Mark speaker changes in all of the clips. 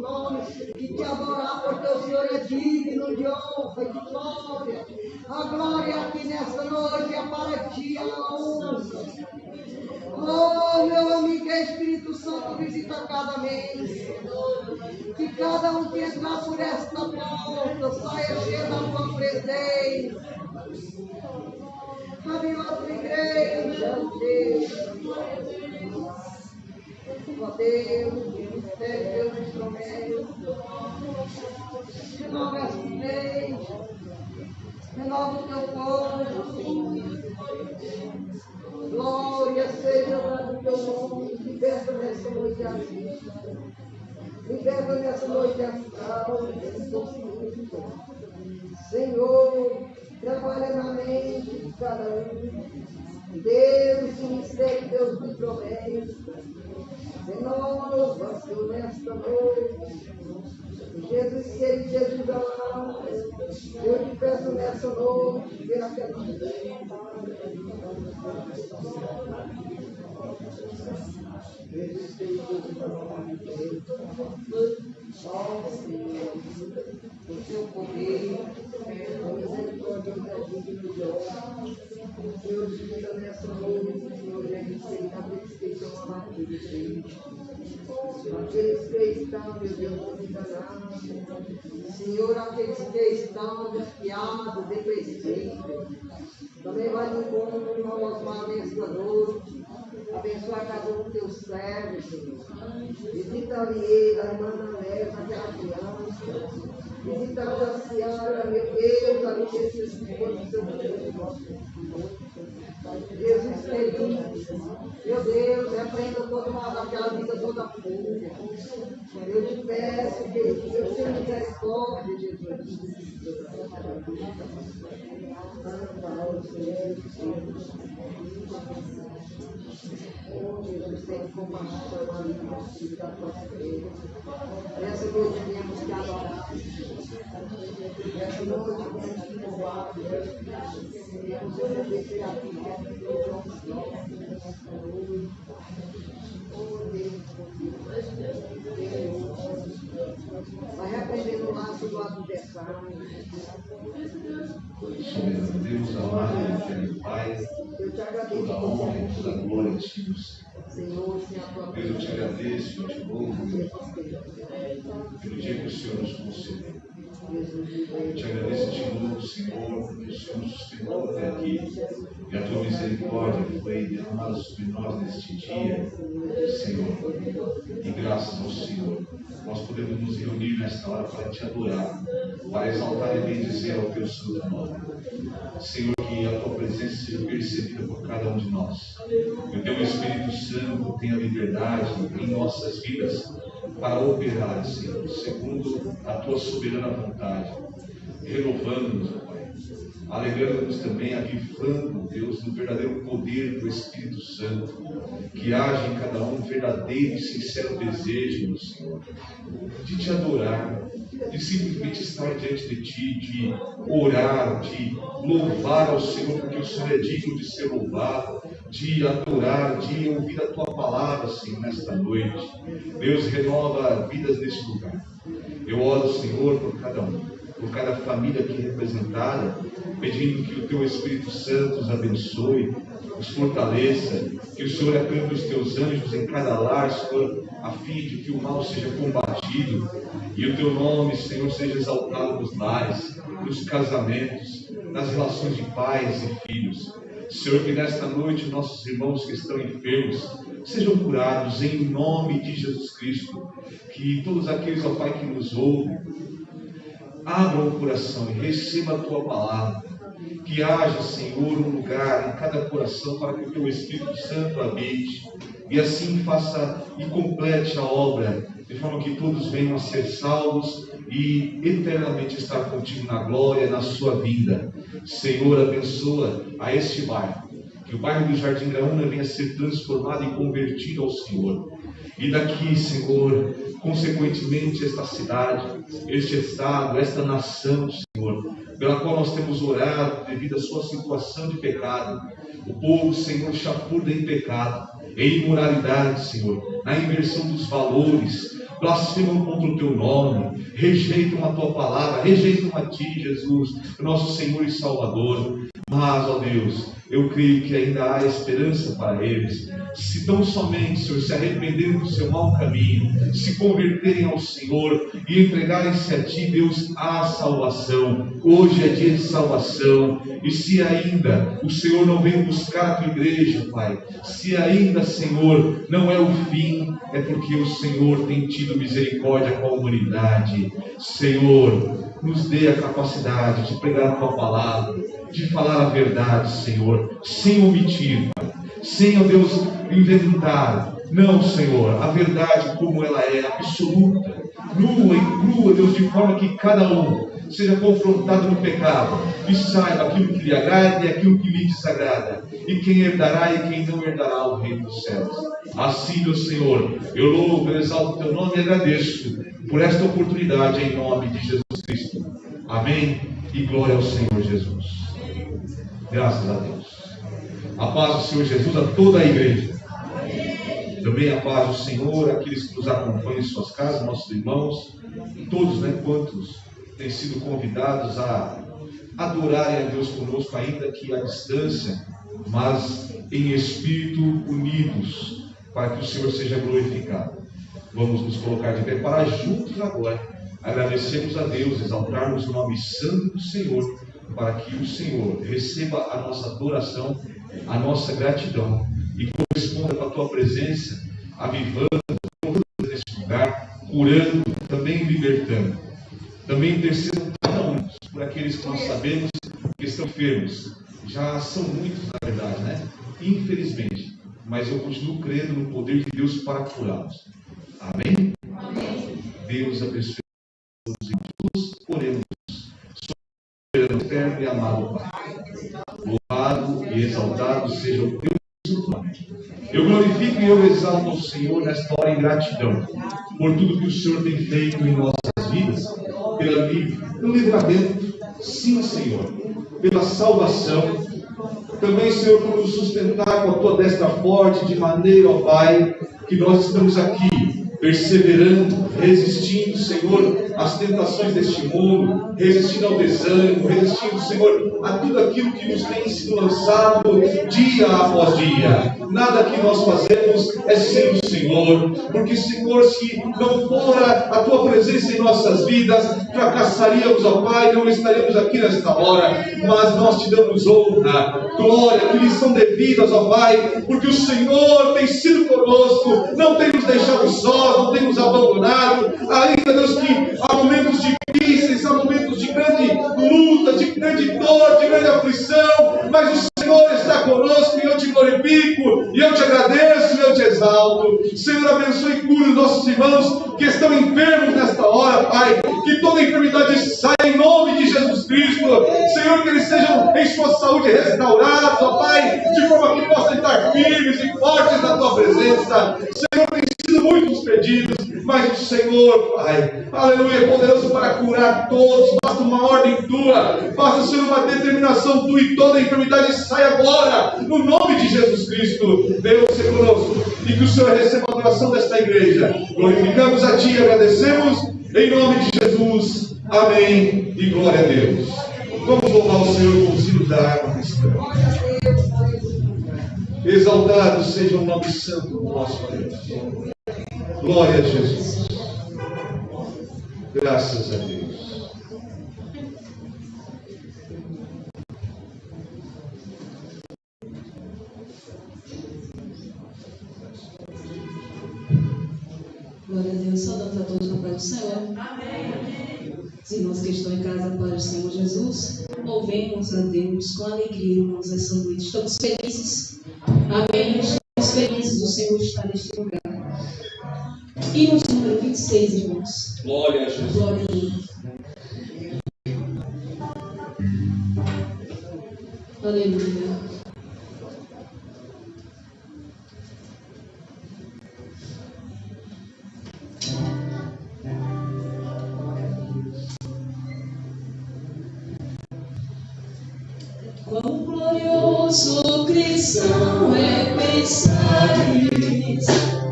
Speaker 1: nome e te adorar, porque o Senhor é digno de honra e de glória. A glória aqui nesta noite é para ti, a honra. Oh, meu amigo Espírito Santo, visita cada mente. Que cada um que entrar por esta porta saia cheio da tua presença. A minha outra igreja, Deus. Ó Deus, Deus instrumento. Renova esta igreja. Renova o teu povo. Glória seja dada o teu nome. Liberta nessa noite a vida. Liberta nessa noite astral. Senhor, trabalha na mente de cada um. Deus, ministério, Deus me promete. Renova, Senhor, nesta noite. Jesus querido, Jesus amado, eu te peço nessa noite, pela aquela ó Senhor, o teu poder, a misericórdia de nós. Senhor, divida nessa noite, Senhor, Jesus querido, aqueles que estão abatidos, aqueles que estão, meu Deus, enganados, Senhor, aqueles que estão desfiados, depressivos, também vai no encontro, irmão Osmar, nesta noite, abençoar cada um dos teus servos, Senhor, visita a Lieda, a irmã Nanés, aquela criança, visita a senhora, meu Deus, ali nesse Senhor, do seu poder, Jesus querido, meu Deus, repreenda toda aquela vida toda fuga. Eu te peço, Deus, eu tenho misericórdia, Jesus. Oh, Jesus, tem compaixão ali no filho da tua igreja. Essa noite viemos te adorar. Essa noite viemos te louvar. Viemos obedecer a ti. Vai repreendendo o laço do adversário.
Speaker 2: Soberano Deus, amado e eterno Pai, toda a honra e toda a glória te damos. Deus, eu te agradeço, eu te louvo pelo dia que o Senhor nos concedeu. Eu te agradeço e te louvo, Senhor, porque o Senhor nos sustentou até aqui e a tua misericórdia foi derramada sobre nós neste dia, Senhor. E graças ao Senhor, nós podemos nos reunir nesta hora para te adorar, para exaltar e bendizer ao teu santo nome. Senhor, que a tua presença seja percebida por cada um de nós. Que o teu Espírito Santo tenha liberdade em nossas vidas para operar, Senhor, segundo a tua soberana vontade, renovando-nos, ó Pai, alegrando-nos também, avivando, Deus, no verdadeiro poder do Espírito Santo, que age em cada um verdadeiro e sincero desejo, meu Senhor, de te adorar, de simplesmente estar diante de ti, de orar, de louvar ao Senhor, porque o Senhor é digno de ser louvado, de adorar, de ouvir a tua palavra, Senhor, nesta noite. Deus, renova vidas neste lugar. Eu oro, Senhor, por cada um, por cada família aqui representada, pedindo que o teu Espírito Santo os abençoe, os fortaleça, que o Senhor acampe os teus anjos em cada lar, Senhor, a fim de que o mal seja combatido e o teu nome, Senhor, seja exaltado nos lares, nos casamentos, nas relações de pais e filhos. Senhor, que nesta noite nossos irmãos que estão enfermos sejam curados em nome de Jesus Cristo. Que todos aqueles, ó Pai, que nos ouvem, abram o coração e recebam a tua palavra. Que haja, Senhor, um lugar em cada coração para que o teu Espírito Santo habite e assim faça e complete a obra, de forma que todos venham a ser salvos e eternamente estar contigo na glória, na sua vinda. Senhor, abençoa a este bairro, que o bairro do Jardim Graúna venha a ser transformado e convertido ao Senhor. E daqui, Senhor, consequentemente esta cidade, este estado, esta nação, Senhor, pela qual nós temos orado devido à sua situação de pecado. O povo, Senhor, chafurda em pecado, em imoralidade, Senhor, na inversão dos valores, blasfemam contra o teu nome, rejeitam a tua palavra, rejeitam a ti, Jesus, nosso Senhor e Salvador. Mas, ó Deus, eu creio que ainda há esperança para eles, se tão somente, Senhor, se arrependerem do seu mau caminho, se converterem ao Senhor e entregarem-se a Ti, Deus, há salvação. Hoje é dia de salvação. E se ainda o Senhor não vem buscar a Tua igreja, Pai, se ainda, Senhor, não é o fim, é porque o Senhor tem tido misericórdia com a humanidade. Senhor, nos dê a capacidade de pregar a Tua palavra, de falar a verdade, Senhor, sem omitir, Pai, sem, ó Deus, inventar. Não, Senhor, a verdade como ela é, absoluta, nua e crua, Deus, de forma que cada um seja confrontado no pecado e saiba aquilo que lhe agrada e aquilo que lhe desagrada, e quem herdará e quem não herdará o reino dos céus. Assim, meu Senhor, eu louvo, eu exalto o Teu nome e agradeço por esta oportunidade em nome de Jesus Cristo. Amém e glória ao Senhor Jesus. Graças a Deus. A paz do Senhor Jesus a toda a igreja. Também a paz do Senhor àqueles que nos acompanham em suas casas, nossos irmãos, e todos, quantos têm sido convidados a adorarem a Deus conosco, ainda que à distância, mas em espírito unidos, para que o Senhor seja glorificado. Vamos nos colocar de pé para juntos agora agradecermos a Deus, exaltarmos o nome santo do Senhor, para que o Senhor receba a nossa adoração, a nossa gratidão e corresponda com a Tua presença, avivando neste lugar, curando, também libertando, também intercedendo cada um por aqueles que nós sabemos que estão enfermos. Já são muitos, na verdade, infelizmente, mas eu continuo crendo no poder de Deus para curá-los. Amém? Amém. Deus abençoe todos em Jesus. Oremos. Soberano, eterno e amado Pai, louvado e exaltado seja o Teu nome. Eu glorifico e eu exalto o Senhor nesta hora em gratidão por tudo que o Senhor tem feito em nossas vidas, pelo livramento, sim, Senhor, pela salvação. Também, Senhor, por nos sustentar com a Tua destra forte, de maneira, ó Pai, que nós estamos aqui perseverando, resistindo, Senhor, às tentações deste mundo, resistindo ao desânimo, resistindo, Senhor, a tudo aquilo que nos tem sido lançado dia após dia. Nada que nós fazemos é sem o Senhor, porque, Senhor, se não fora a Tua presença em nossas vidas, fracassaríamos, ó Pai, não estaríamos aqui nesta hora, mas nós Te damos honra, glória, que lhes são devidas, ó Pai, porque o Senhor tem sido conosco, não tem nos deixado sós, não tem nos abandonado, ainda, Deus, que há momentos difíceis, há momentos de grande luta, de grande dor, de grande aflição, mas o Senhor está conosco e eu Te glorifico, e eu Te agradeço, e eu Te exalto. Senhor, abençoe e cure os nossos irmãos que estão enfermos nesta hora, Pai, que toda enfermidade saia em nome de Jesus Cristo. Senhor, que eles sejam em sua saúde restaurados, ó Pai, de forma que possam estar firmes e fortes na Tua presença. Senhor, tem sido muitos pedidos, mas o Senhor, Pai, aleluia, é poderoso para curar todos. Basta uma ordem Tua, basta, Senhor, uma determinação Tua, e toda enfermidade sai agora, no nome de Jesus Cristo. Deus seja conosco, e que o Senhor receba a adoração desta igreja. Glorificamos a Ti e agradecemos, em nome de Jesus. Amém e glória a Deus. Vamos louvar o Senhor com os hinos da harpa cristã. Exaltado seja o nome santo do nosso Deus. Glória a Jesus. Graças a Deus.
Speaker 3: Glória a Deus. Saudamos a todos na paz do Senhor.
Speaker 4: Amém.
Speaker 3: Os irmãos que estão em casa, para o Senhor Jesus, louvemos a Deus com alegria, irmãos, essa noite. Estamos felizes. Amém. Estamos felizes. O Senhor está neste lugar. Hinos número 26, irmãos.
Speaker 2: Glória a Jesus.
Speaker 3: Glória a Deus. Aleluia. Quão glorioso cristão é pensar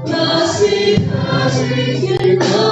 Speaker 3: na cidade que não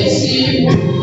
Speaker 3: Esse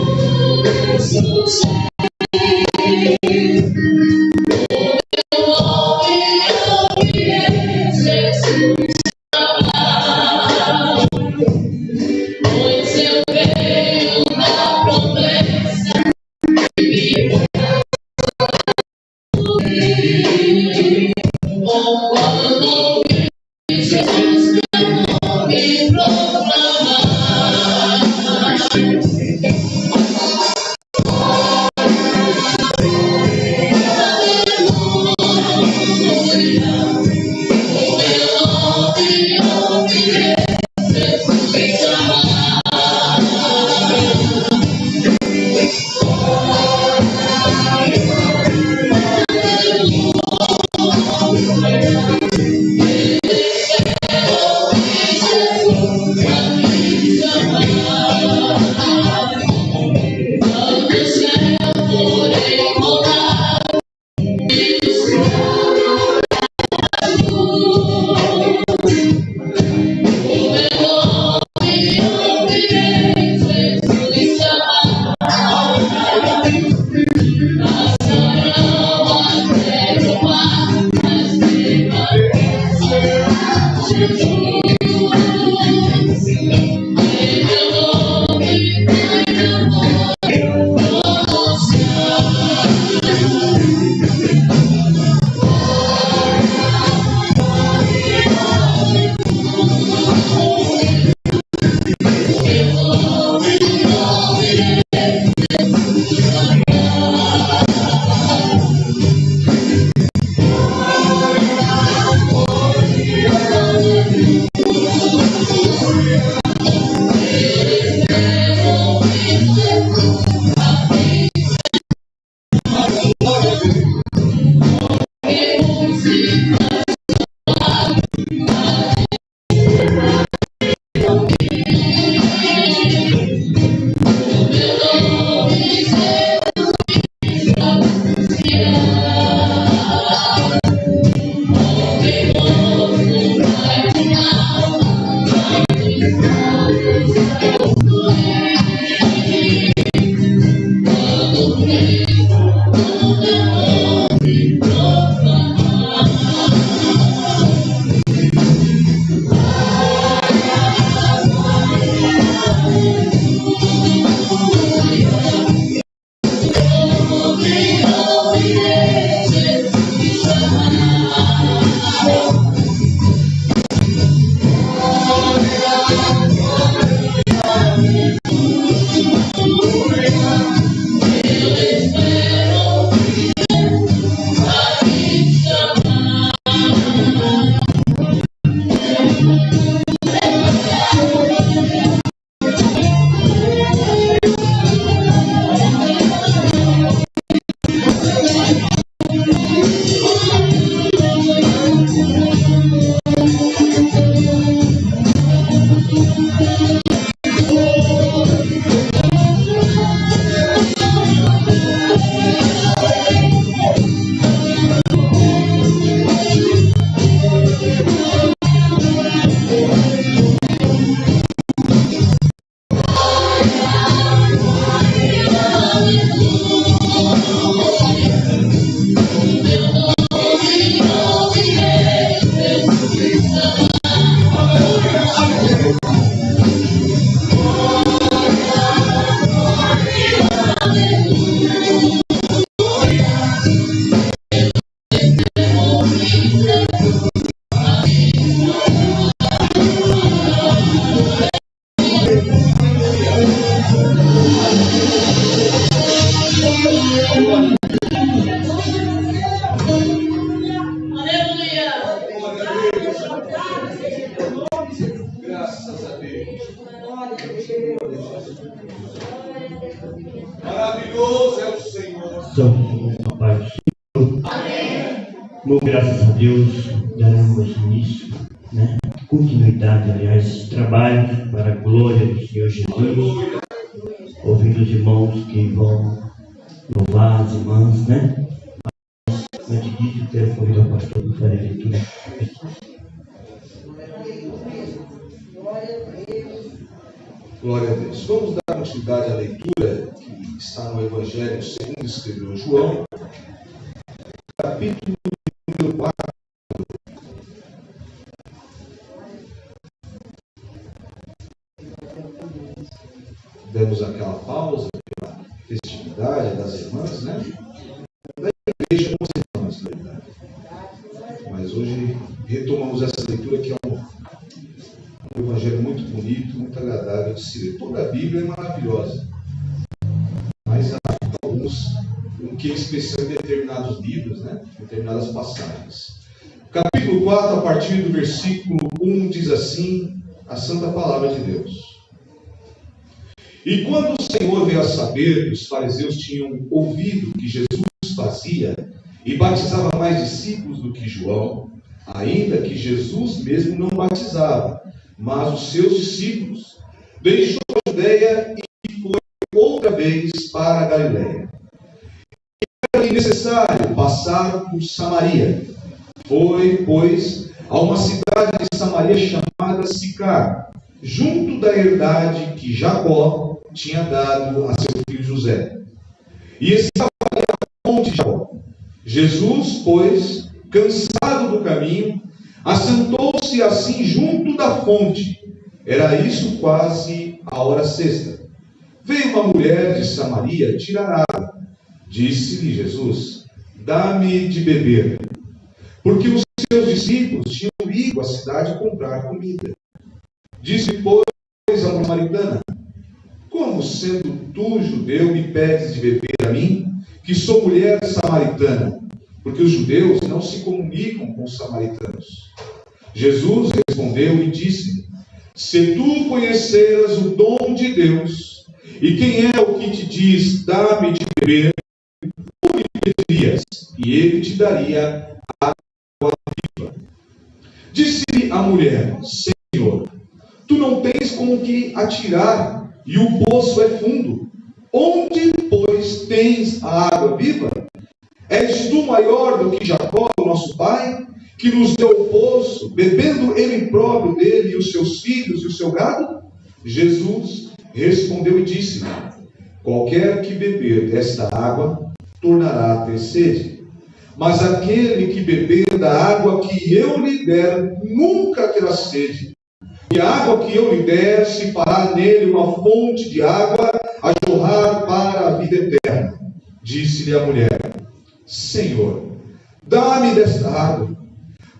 Speaker 2: Maravilhoso é o Senhor.
Speaker 4: Somos a paz do Senhor. Amém. Bom, graças a Deus, daremos início, continuidade, aliás, esse trabalho para a glória do Senhor Jesus. Ouvindo os irmãos que vão louvar as irmãs, Mas, antes disso, eu quero convidar o pastor para fazer a leitura.
Speaker 2: Glória a Deus. Vamos dar continuidade à leitura que está no Evangelho segundo escreveu João, capítulo número 4. Demos aquela pausa pela festividade das irmãs, Da igreja com as irmãs, na verdade. Mas hoje retomamos essa leitura que é um evangelho muito bonito, muito agradável de se ler. Toda a Bíblia é maravilhosa, mas há alguns, um que é especial em determinados livros, determinadas passagens. Capítulo 4, a partir do versículo 1, diz assim a santa palavra de Deus. E quando o Senhor veio a saber que os fariseus tinham ouvido que Jesus fazia e batizava mais discípulos do que João, ainda que Jesus mesmo não batizava, mas os seus discípulos, deixou a Judeia e foi outra vez para a Galiléia. Era necessário passar por Samaria. Foi, pois, a uma cidade de Samaria chamada Sicar, junto da herdade que Jacó tinha dado a seu filho José. E estava ali a fonte de Jacó. Jesus, pois, cansado do caminho, assentou-se assim junto da fonte. Era isso quase a hora sexta. Veio uma mulher de Samaria tirar água. Disse-lhe Jesus: dá-me de beber. Porque os seus discípulos tinham ido à cidade comprar comida. Disse, pois, a samaritana: como sendo tu, judeu, me pedes de beber a mim, que sou mulher samaritana? Porque os judeus não se comunicam com os samaritanos. Jesus respondeu e disse: se tu conheceras o dom de Deus, e quem é o que te diz, dá-me de beber, tu lhe pedirias, e ele te daria água viva. Disse-lhe a mulher: Senhor, tu não tens como que atirar, e o poço é fundo. Onde, pois, tens a água viva? És tu maior do que Jacó, nosso pai, que nos deu o poço, bebendo ele próprio dele, e os seus filhos e o seu gado? Jesus respondeu e disse: Qualquer que beber desta água tornará a ter sede. Mas aquele que beber da água que eu lhe der nunca terá sede. E a água que eu lhe der se fará nele uma fonte de água a jorrar para a vida eterna. Disse-lhe a mulher: Senhor, dá-me desta água,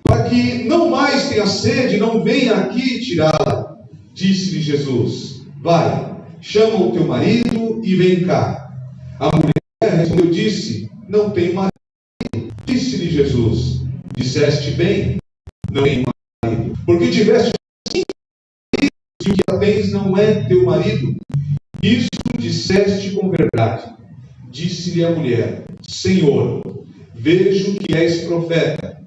Speaker 2: para que não mais tenha sede, não venha aqui tirá-la. Disse-lhe Jesus: Vai, chama o teu marido e vem cá. A mulher respondeu, disse: Não tenho marido. Disse-lhe Jesus: Disseste bem, não tenho marido, porque tiveste 5 maridos e o que tens não é teu marido. Isso disseste com verdade. Disse-lhe a mulher: Senhor, vejo que és profeta.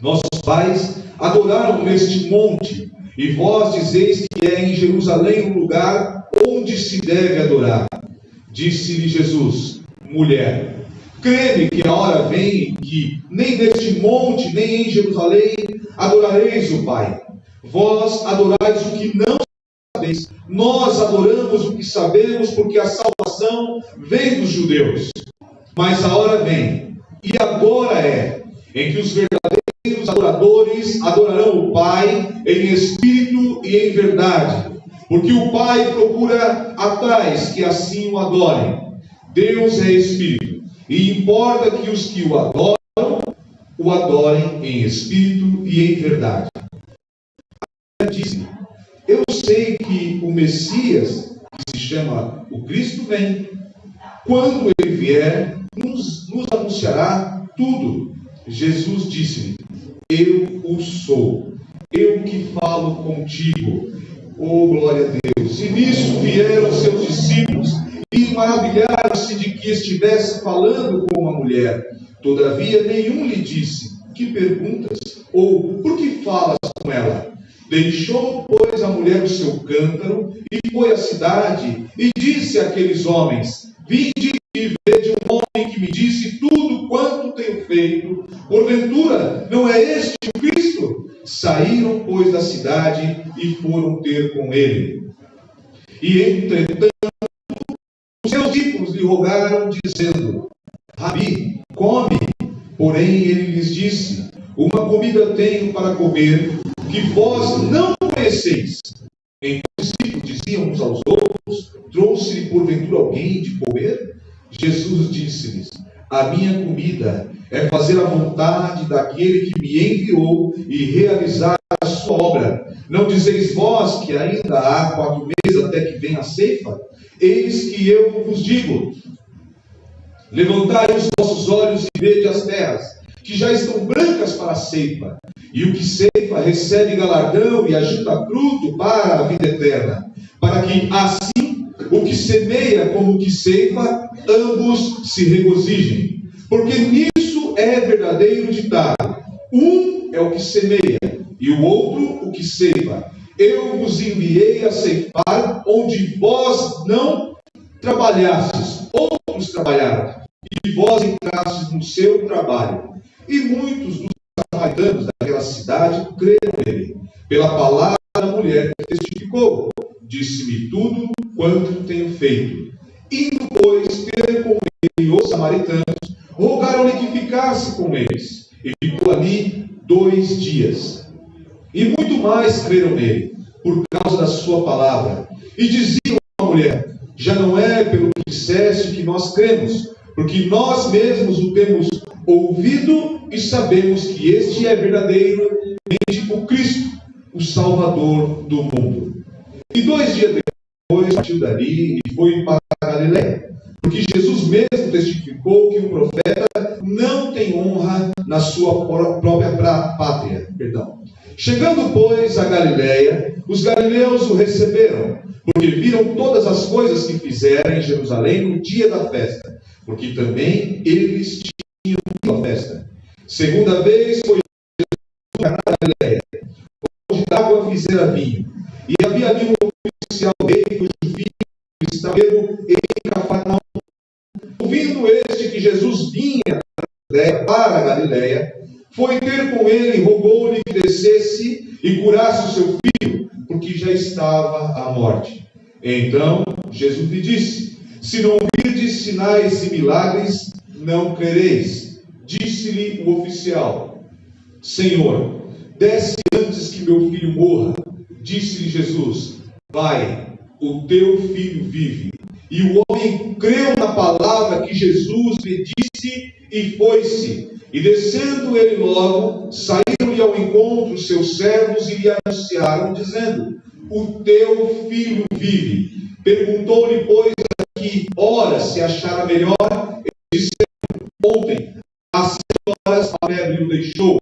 Speaker 2: Nossos pais adoraram neste monte, e vós dizeis que é em Jerusalém o lugar onde se deve adorar. Disse-lhe Jesus: Mulher, crê-me que a hora vem em que nem neste monte, nem em Jerusalém adorareis o Pai. Vós adorais o que não sabeis. Nós adoramos o que sabemos, porque a salvação vem dos judeus. Mas a hora vem, e agora é, em que os verdadeiros adoradores adorarão o Pai em espírito e em verdade, porque o Pai procura a tais que assim o adorem. Deus é espírito, e importa que os que o adorem em espírito e em verdade. Ela disse: Eu sei que o Messias, que se chama o Cristo, vem. Quando ele vier, nos anunciará tudo. Jesus disse-lhe: Eu o sou, eu que falo contigo. Oh, glória a Deus! E nisso vieram seus discípulos e maravilharam-se de que estivesse falando com uma mulher. Todavia nenhum lhe disse: Que perguntas? Ou por que falas com ela? Deixou, pois, a mulher o seu cântaro e foi à cidade e disse àqueles homens: Vinde e vede um homem que me disse tudo quanto tenho feito. Porventura, não é este o Cristo? Saíram, pois, da cidade e foram ter com ele. E, entretanto, os seus discípulos lhe rogaram, dizendo: Rabi, come. Porém, ele lhes disse: Uma comida tenho para comer, que vós não conheceis. Então os discípulos diziam uns aos outros: Trouxe-lhe porventura alguém de comer? Jesus disse-lhes: A minha comida é fazer a vontade daquele que me enviou e realizar a sua obra. Não dizeis vós que ainda há 4 meses até que venha a ceifa? Eis que eu vos digo: levantai os vossos olhos e vede as terras, que já estão brancas para a ceifa. E o que ceifa recebe galardão e ajunta fruto para a vida eterna, para que assim o que semeia como o que ceifa, ambos se regozijem. Porque nisso é verdadeiro ditado: um é o que semeia, e o outro o que ceifa. Eu vos enviei a ceifar onde vós não trabalhastes, outros trabalharam, e vós entrastes no seu trabalho. E muitos dos samaritanos daquela cidade creram nele, pela palavra da mulher que testificou: Disse-me tudo quanto tenho feito. Indo, pois, ter com ele os samaritanos, rogaram-lhe que ficasse com eles. E ficou ali 2 dias. E muito mais creram nele, por causa da sua palavra. E diziam à mulher: Já não é pelo que disseste que nós cremos, porque nós mesmos o temos ouvido e sabemos que este é verdadeiramente o Cristo, o Salvador do mundo. E 2 dias depois partiu dali e foi para a Galiléia, porque Jesus mesmo testificou que um profeta não tem honra na sua própria pátria. Chegando, pois, a Galiléia, os galileus o receberam, porque viram todas as coisas que fizeram em Jerusalém no dia da festa, porque também eles tinham a festa. Segunda vez foi Jesus para a Galiléia, onde d'água fizera vinho. E havia ali um oficial rei, cujo filho estava em Cafarnaum. Ouvindo este que Jesus vinha para a Galiléia, foi ter com ele e rogou-lhe que descesse e curasse o seu filho, porque já estava à morte. Então Jesus lhe disse: Se não virdes sinais e milagres, não crereis. Disse-lhe o oficial: Senhor, desce antes que meu filho morra. Disse-lhe Jesus: vai, o teu filho vive. E o homem creu na palavra que Jesus lhe disse e foi-se. E descendo ele logo, saíram-lhe ao encontro seus servos e lhe anunciaram, dizendo: o teu filho vive. Perguntou-lhe, pois, a que hora se achara melhor. Ele disse: ontem, às 6 horas, a febre o deixou.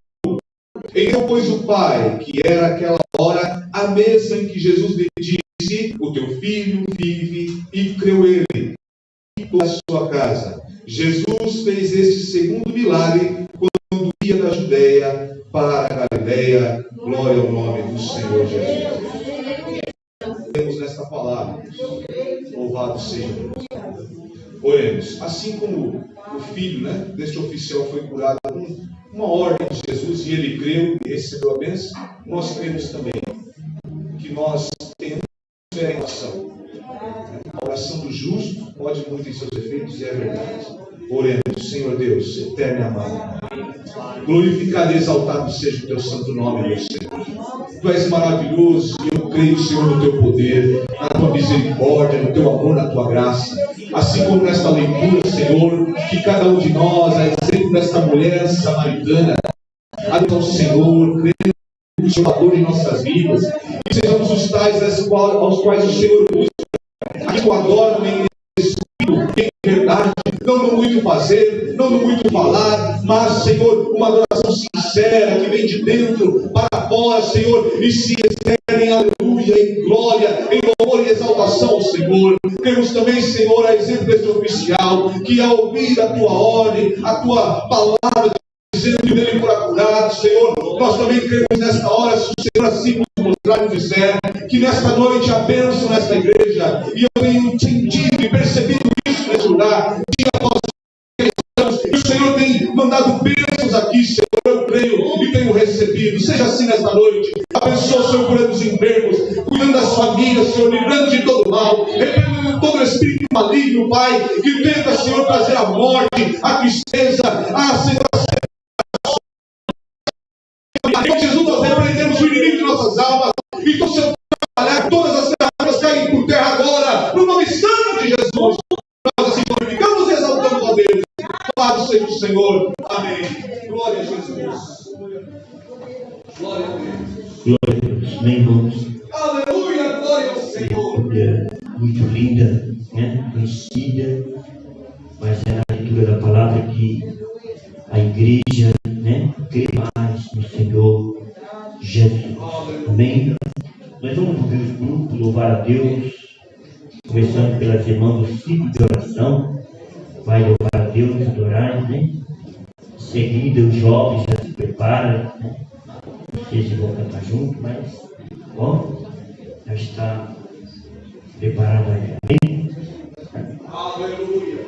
Speaker 2: Então, pois, o pai, que era aquela hora, a mesa em que Jesus lhe disse: o teu filho vive, e creu ele, e toda a sua casa. Jesus fez este segundo milagre quando ia da Judeia para a Galileia. Glória ao nome do Senhor Jesus. Temos nesta palavra. Louvado seja Deus. Oremos. Assim como o filho deste oficial foi curado com uma ordem de Jesus e ele creu e recebeu a bênção, nós cremos também que nós temos fé em oração. A oração do justo pode muito em seus efeitos, e é verdade. Oremos. Senhor Deus, eterno e amado, glorificado e exaltado seja o teu santo nome, meu Senhor. Tu és maravilhoso e eu creio, Senhor, no teu poder, na tua misericórdia, no teu amor, na tua graça. Assim como nesta leitura, Senhor, que cada um de nós, a exemplo desta mulher samaritana, adora o Senhor, crendo no Salvador de nossas vidas, e sejamos os tais aos quais o Senhor busca, a que o adoram em espírito, em verdade, não no muito fazer, não no muito falar, mas, Senhor, uma adoração sincera que vem de dentro para fora, Senhor, e se externa em aleluia, em glória, em louvor e exaltação ao Senhor. Temos também, Senhor, a exemplo deste oficial, que ao ouvir a tua ordem, a tua palavra, dizendo que dele fora curado, Senhor, nós também cremos nesta hora, se o Senhor assim nos mostrar e disser, que nesta noite há bênção nesta igreja, e eu tenho sentido e percebido isso nesse lugar, dia após dia, e o Senhor tem mandado bênçãos aqui, Senhor, eu creio e tenho recebido. Seja assim nesta noite. Abençoa, Senhor, curando os enfermos, cuidando das famílias, Senhor, livrando de todo mal, repreendendo todo espírito maligno, Pai, que tenta, Senhor, trazer a morte, a tristeza, Senhor, em Jesus nós repreendemos o inimigo de nossas almas, e do seu trabalhar, todas as ferramentas caem por terra agora, no nome santo de Jesus. Nós assim glorificamos e exaltamos a Deus. Louvado seja o Senhor. Amém. Glória a Jesus. Glória a Deus.
Speaker 4: Glória a Deus. Amém, irmãos.
Speaker 2: Aleluia, glória ao Senhor.
Speaker 4: Muito linda, conhecida, mas é na leitura da palavra que a igreja, crê mais no Senhor Jesus. Amém? Nós vamos ouvir os grupos, louvar a Deus, começando pelas irmãs do ciclo de oração. Vai louvar a Deus, adorar, Em seguida, os jovens já se preparam, Não sei se vão cantar junto, mas, já está preparado aí. Amém?
Speaker 2: Aleluia.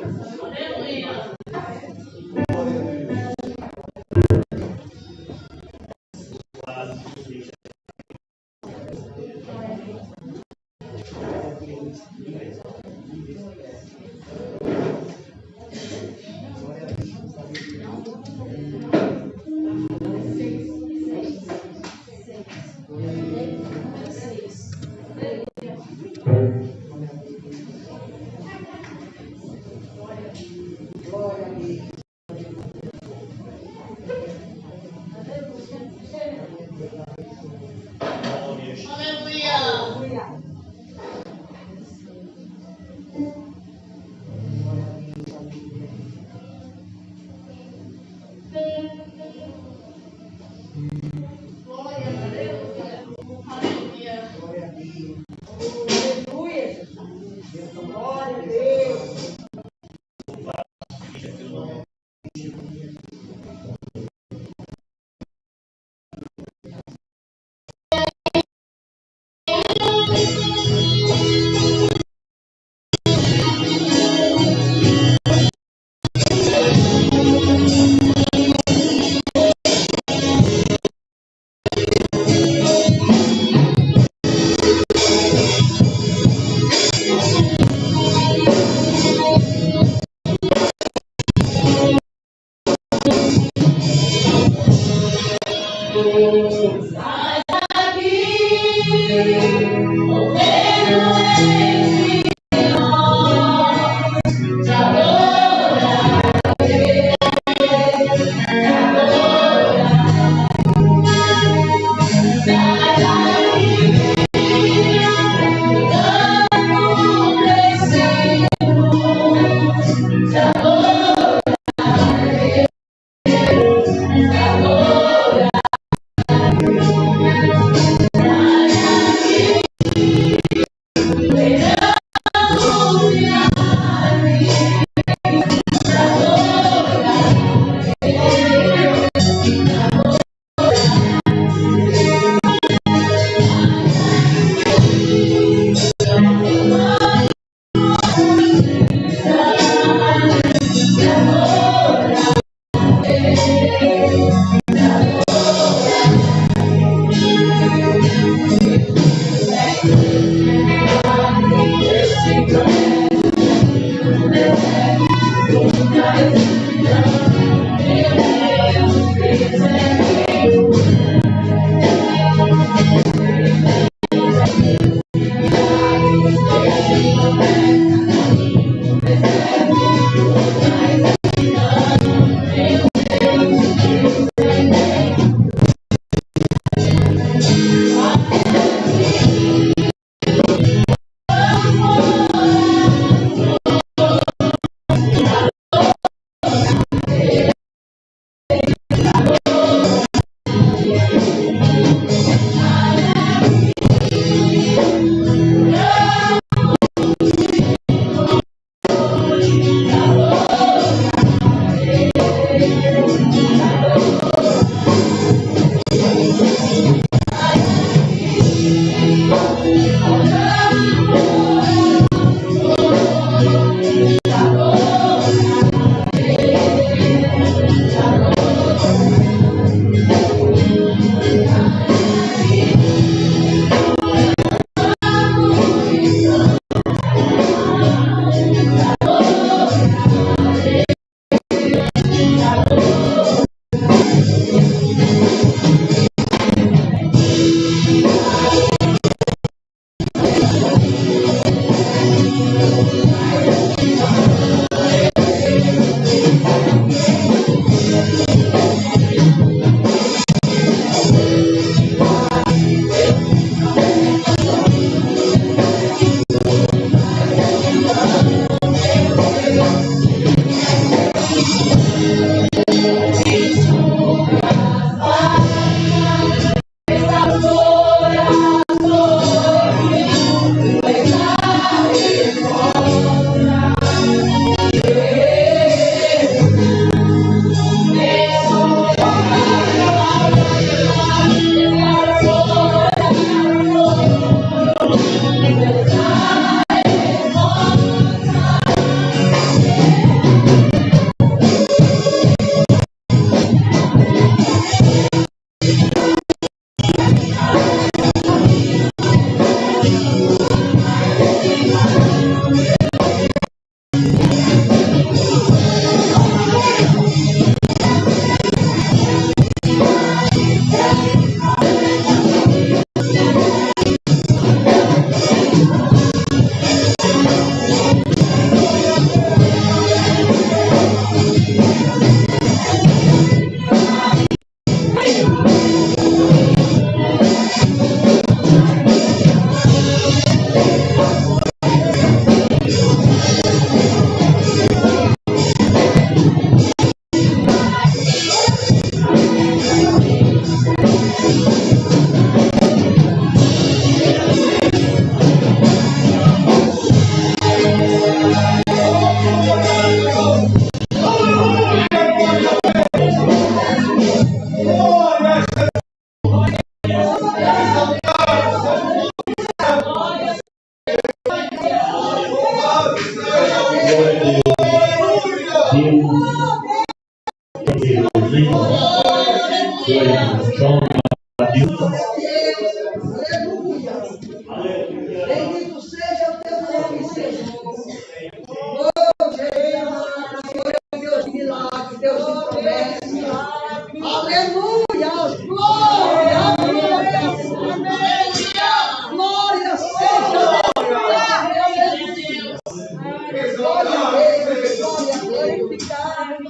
Speaker 1: Bendito seja o teu nome, Senhor. Oh, Jesus, Senhor é Deus de milagre, Deus de promessa. Aleluia, glória, aleluia. Glória seja Deus. Glória a Deus, glória a Deus.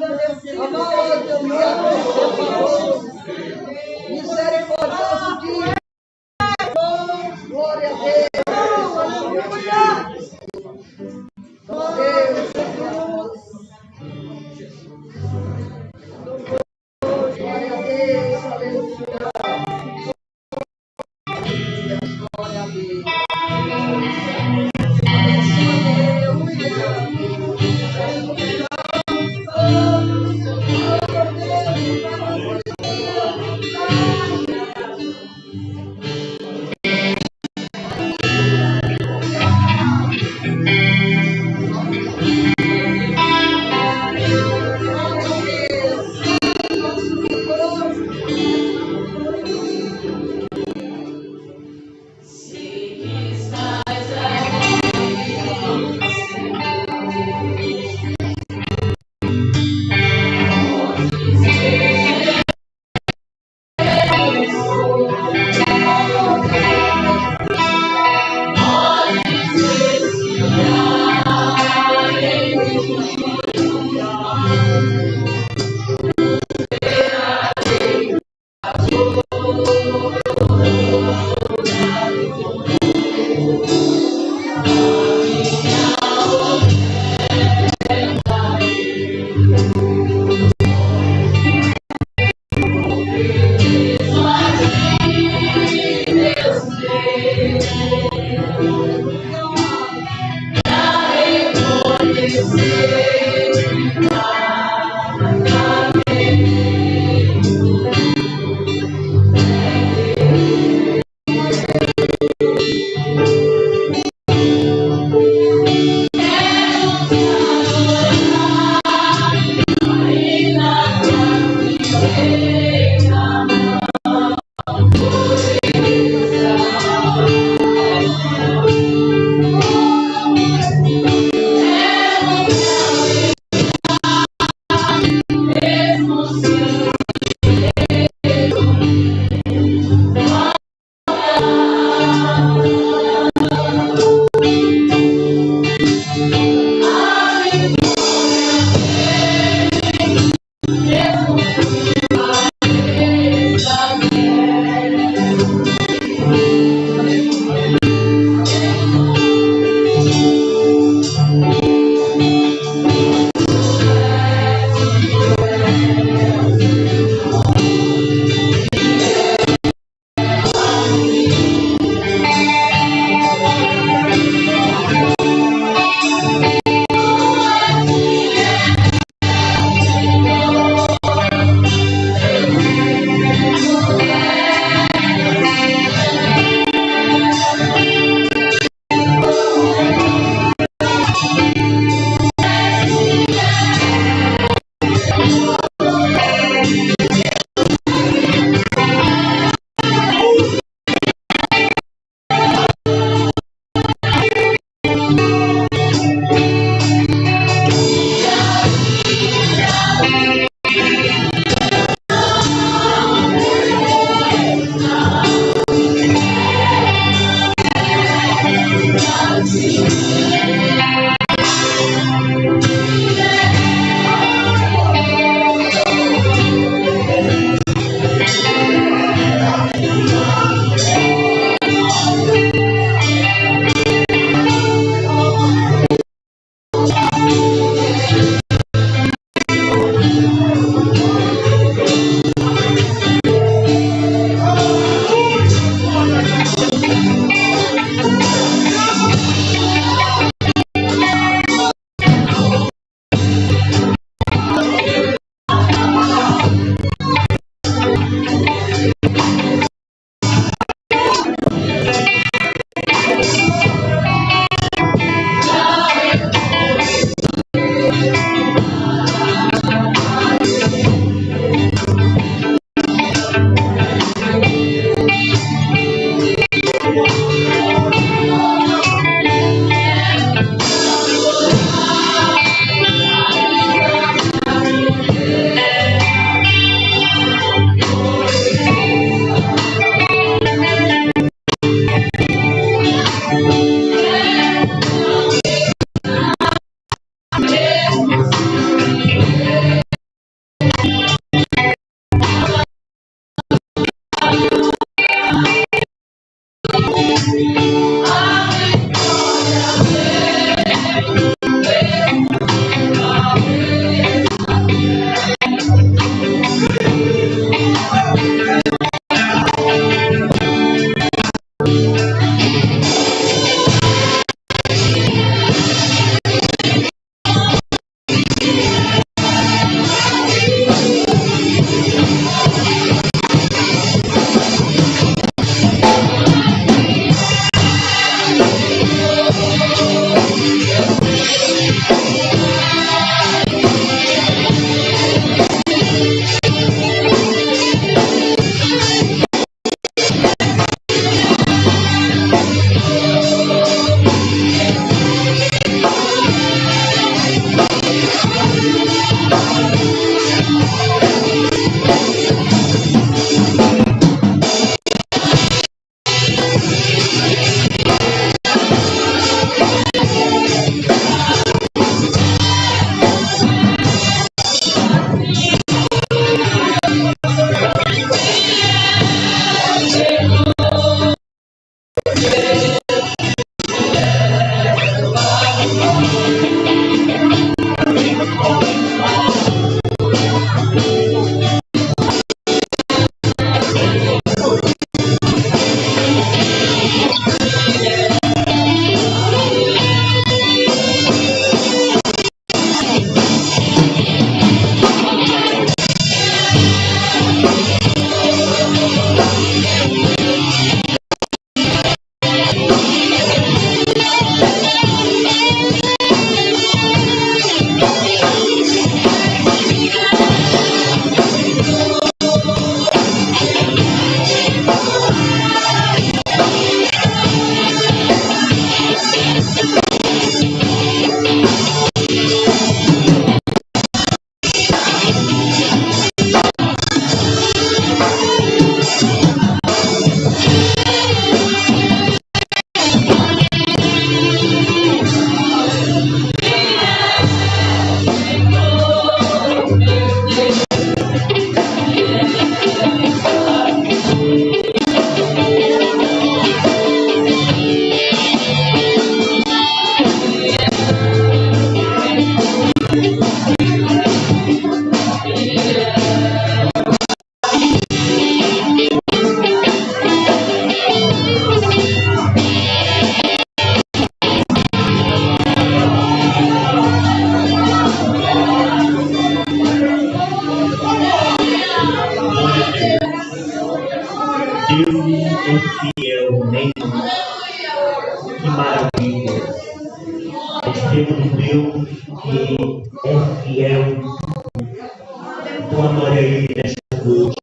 Speaker 4: Então adore a Ele nesta noite.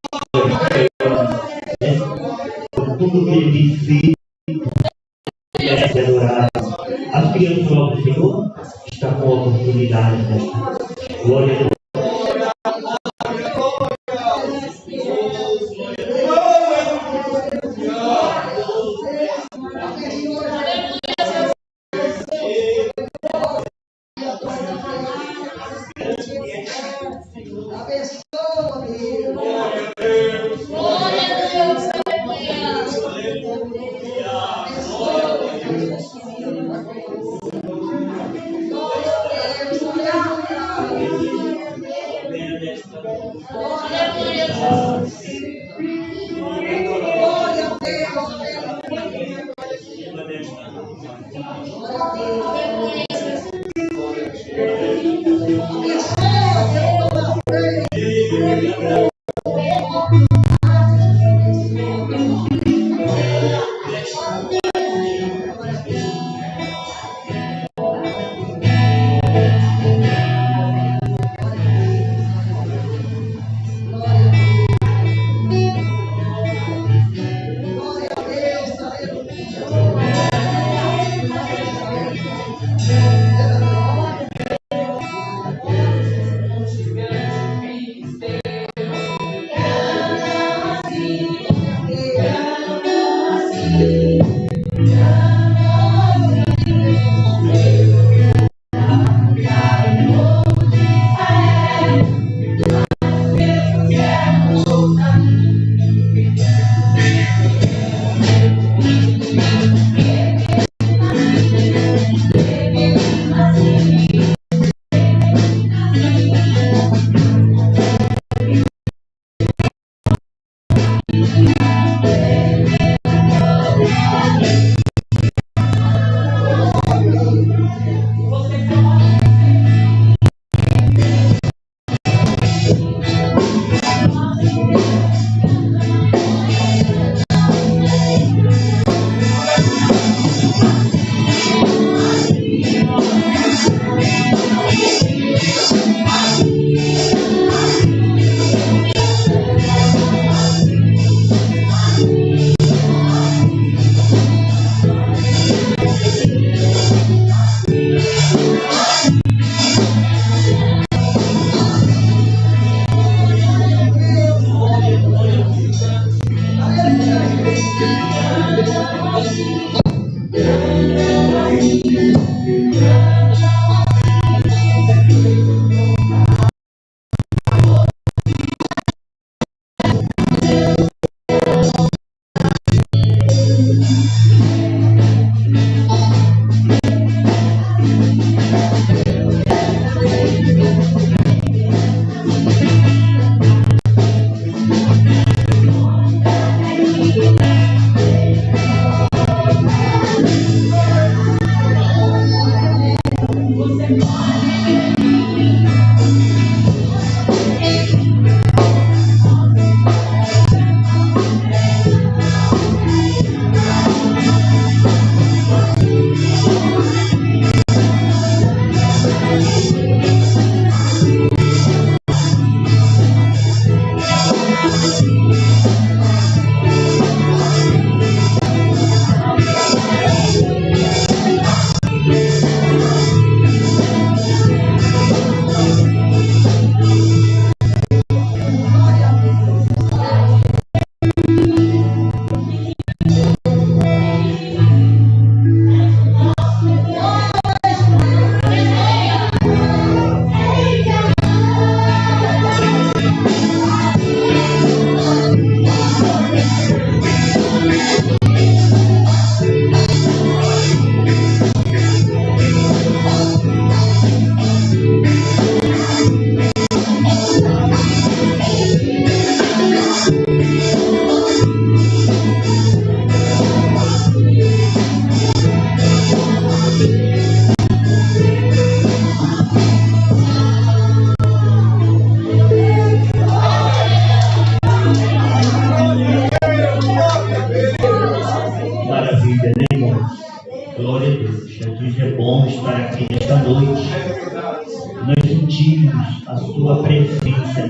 Speaker 4: Por tudo que Ele tem feito, merece adorar. As crianças do Senhor estão com a oportunidade desta noite. Glória a Deus.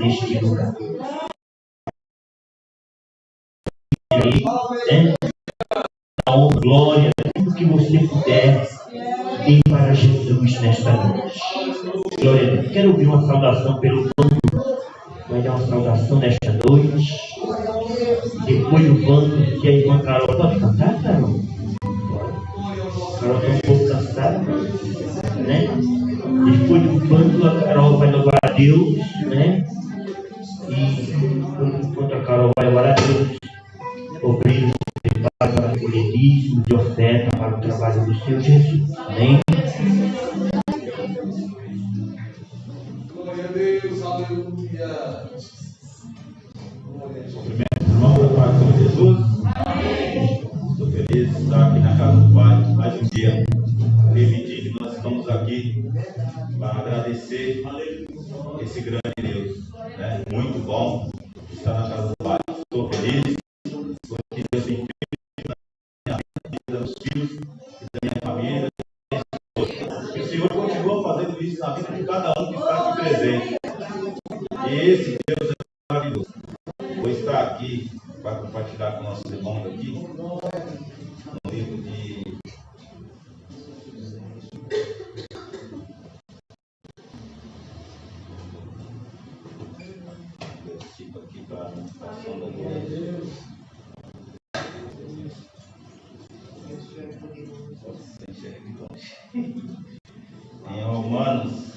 Speaker 4: neste lugar. Né? Então, glória, tudo que você puder, dê para Jesus nesta noite. Glória a Deus. Quero ouvir uma saudação pelo bando. Vai dar uma saudação nesta noite. Depois do bando, que a irmã Carol pode cantar, Carol? Carol está um pouco cansada, né? Depois do bando, a Carol vai louvar a Deus, né? E enquanto a Carol vai louvar a Deus, obreiros para o colherismo de oferta para o trabalho do Senhor Jesus. Amém?
Speaker 2: Glória a Deus, aleluia.
Speaker 5: Cumprimento, irmão, da paz do Senhor Jesus. Estou feliz de estar aqui na casa do Pai. Mais um dia permitido, nós estamos aqui para agradecer esse grande Deus. Né? Muito bom estar na casa do Pai. Estou feliz porque Deus tem feito na minha vida, dos filhos e da minha família. E o Senhor continua fazendo isso na vida de cada um que está aqui presente. E esse Deus é maravilhoso. Vou estar aqui para compartilhar com nossos irmãos aqui no livro de aqui para a ação da glória de Deus. Em Romanos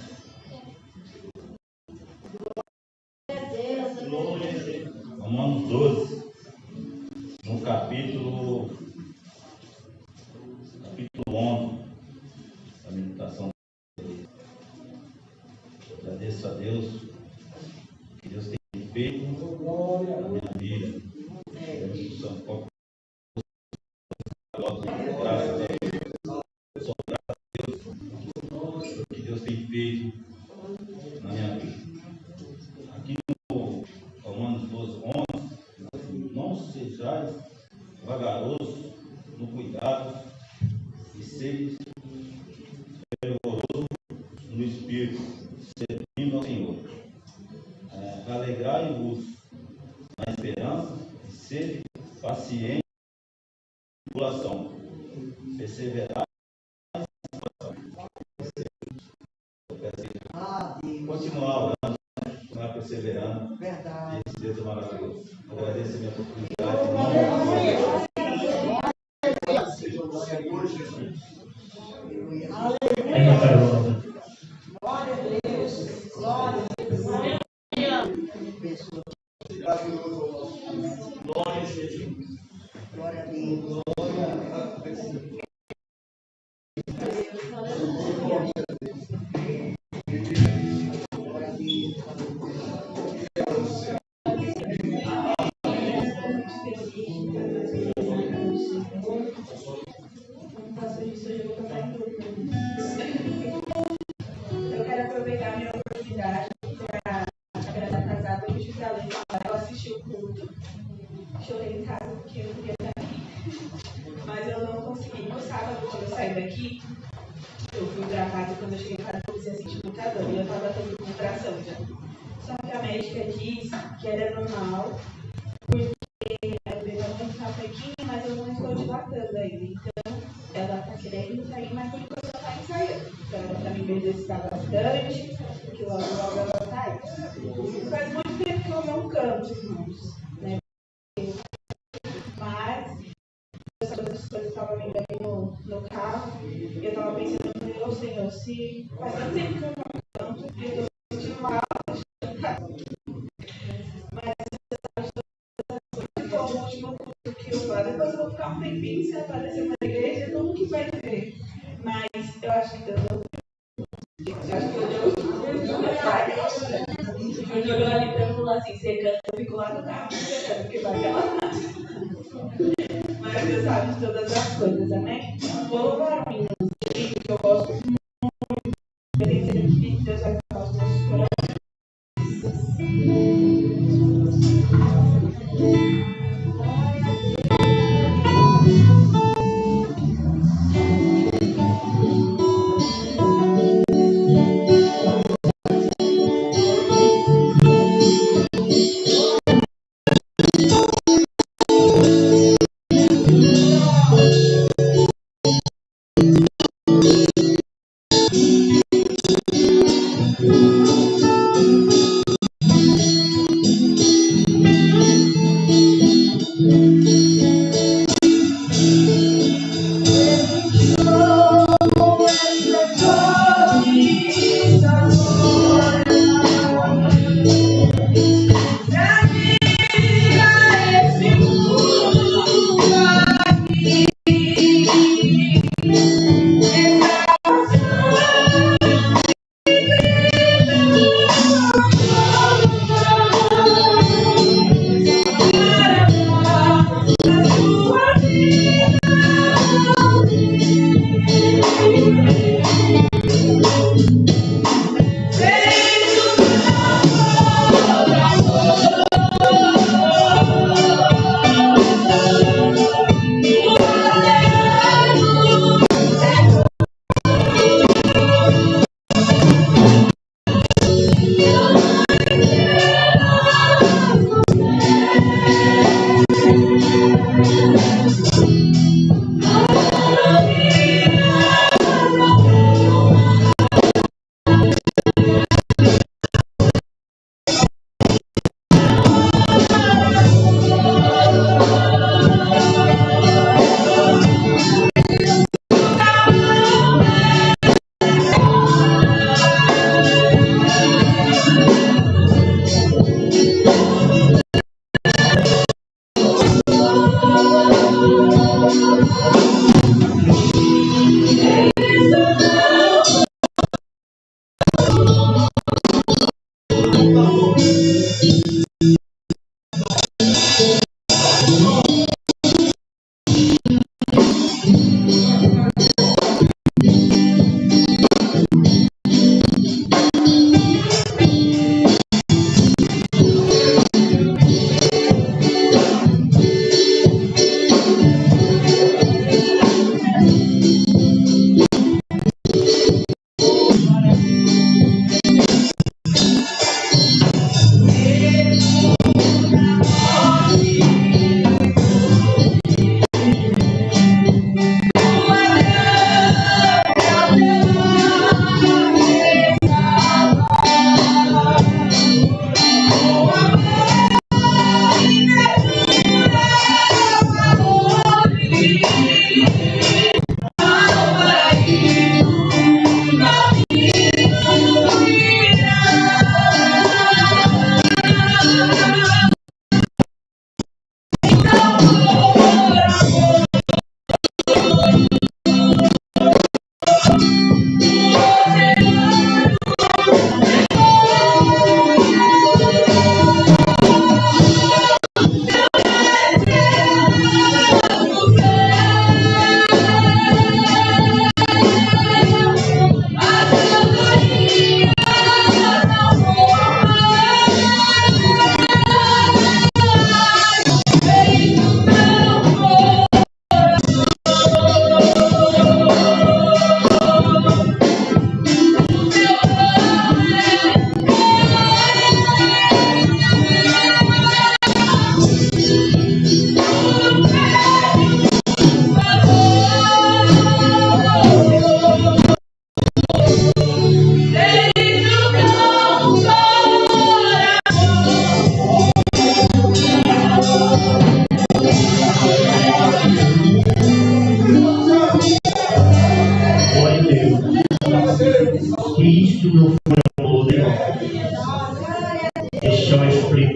Speaker 5: 12, no capítulo 11, a meditação. Agradeço a Deus que Deus tem feito na minha vida. Graças a Deus. Só graças a Deus que Deus tem feito na minha vida. Aqui no Romanos 12, 11, não sejais vagarosos no cuidado e seis fervorosos no espírito, servindo ao Senhor. Alegrai-vos na esperança e sede paciente na tribulação, perseverai continuar orando, continuar perseverando.
Speaker 1: Verdade.
Speaker 5: Esse Deus é maravilhoso. Agradeço a minha oportunidade.
Speaker 1: Glória a Deus. Glória a Deus. Glória a Jesus. Glória a Deus.
Speaker 6: Eu quero aproveitar a minha oportunidade para agradar casado e de talento. Eu assisti o culto, chorei em casa porque eu queria estar aqui, mas eu não consegui. No sábado, quando eu saí daqui, eu fui para casa. Quando eu cheguei em casa, eu comecei a sentir muita dor e eu estava tendo contração já. Só que a médica disse que era normal, porque eu bebo muito cafequinho, mas eu não estou dilatando ainda. Então, ela está querendo sair, mas por enquanto ela está ensaiando. Então, ela está me exercitar bastante, porque logo ela sai. Faz muito tempo que eu não canto, irmãos. Né? Mas, essas coisas estavam vindo aí no carro, e eu estava pensando, meu Senhor, se faz tanto tempo que eu não canto, eu estou sentindo uma alta de cantar. Mas, o último culto que eu faço, depois eu vou ficar um tempinho sem aparecer na igreja, como que vai ser? Mas eu acho que Deus eu olhou ali pra mim e falou assim, você canta, eu fico lá no carro, você canta, porque vai aquela mas Deus sabe de todas as coisas, amém? Vou louvar o menino que eu gosto muito, eu tenho certeza que Deus vai falar os nossos corações.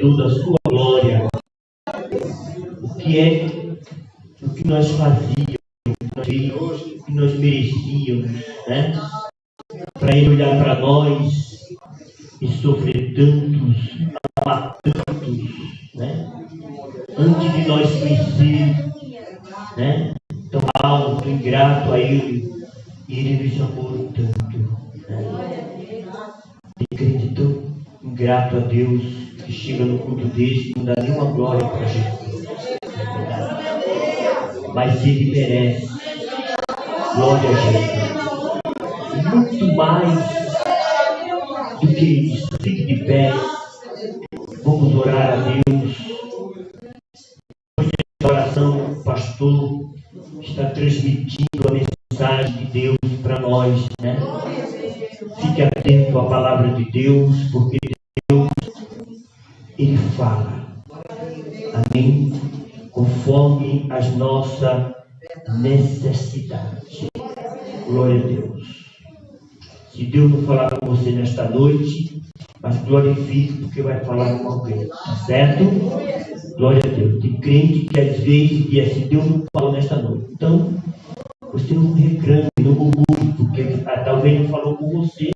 Speaker 4: merecedor da sua glória. O que nós fazíamos, o que nós merecíamos, né? Para Ele olhar para nós e sofrer tantos, amar tantos, né? Antes de nós conhecer, né? Tão alto, ingrato a Ele, e Ele nos amou tanto, né? Tem crente tão ingrato a Deus que chega no culto desse e não dá nenhuma glória para Jesus. Mas Ele merece. Glória a Jesus. Muito mais do que isso. Fique de pé. Vamos orar a Deus. Depois dessa oração, o pastor está transmitindo a mensagem de Deus para nós, né? Fique atento à palavra de Deus, porque Deus, Ele fala. Amém? Conforme as nossas necessidades. Glória a Deus. Se Deus não falar com você nesta noite, mas glorifique, porque vai falar com alguém. Tá certo? Glória a Deus. Tem crente que às vezes diz assim: Deus não falou nesta noite. Então, você não reclame, não murmure, porque talvez não falou com você.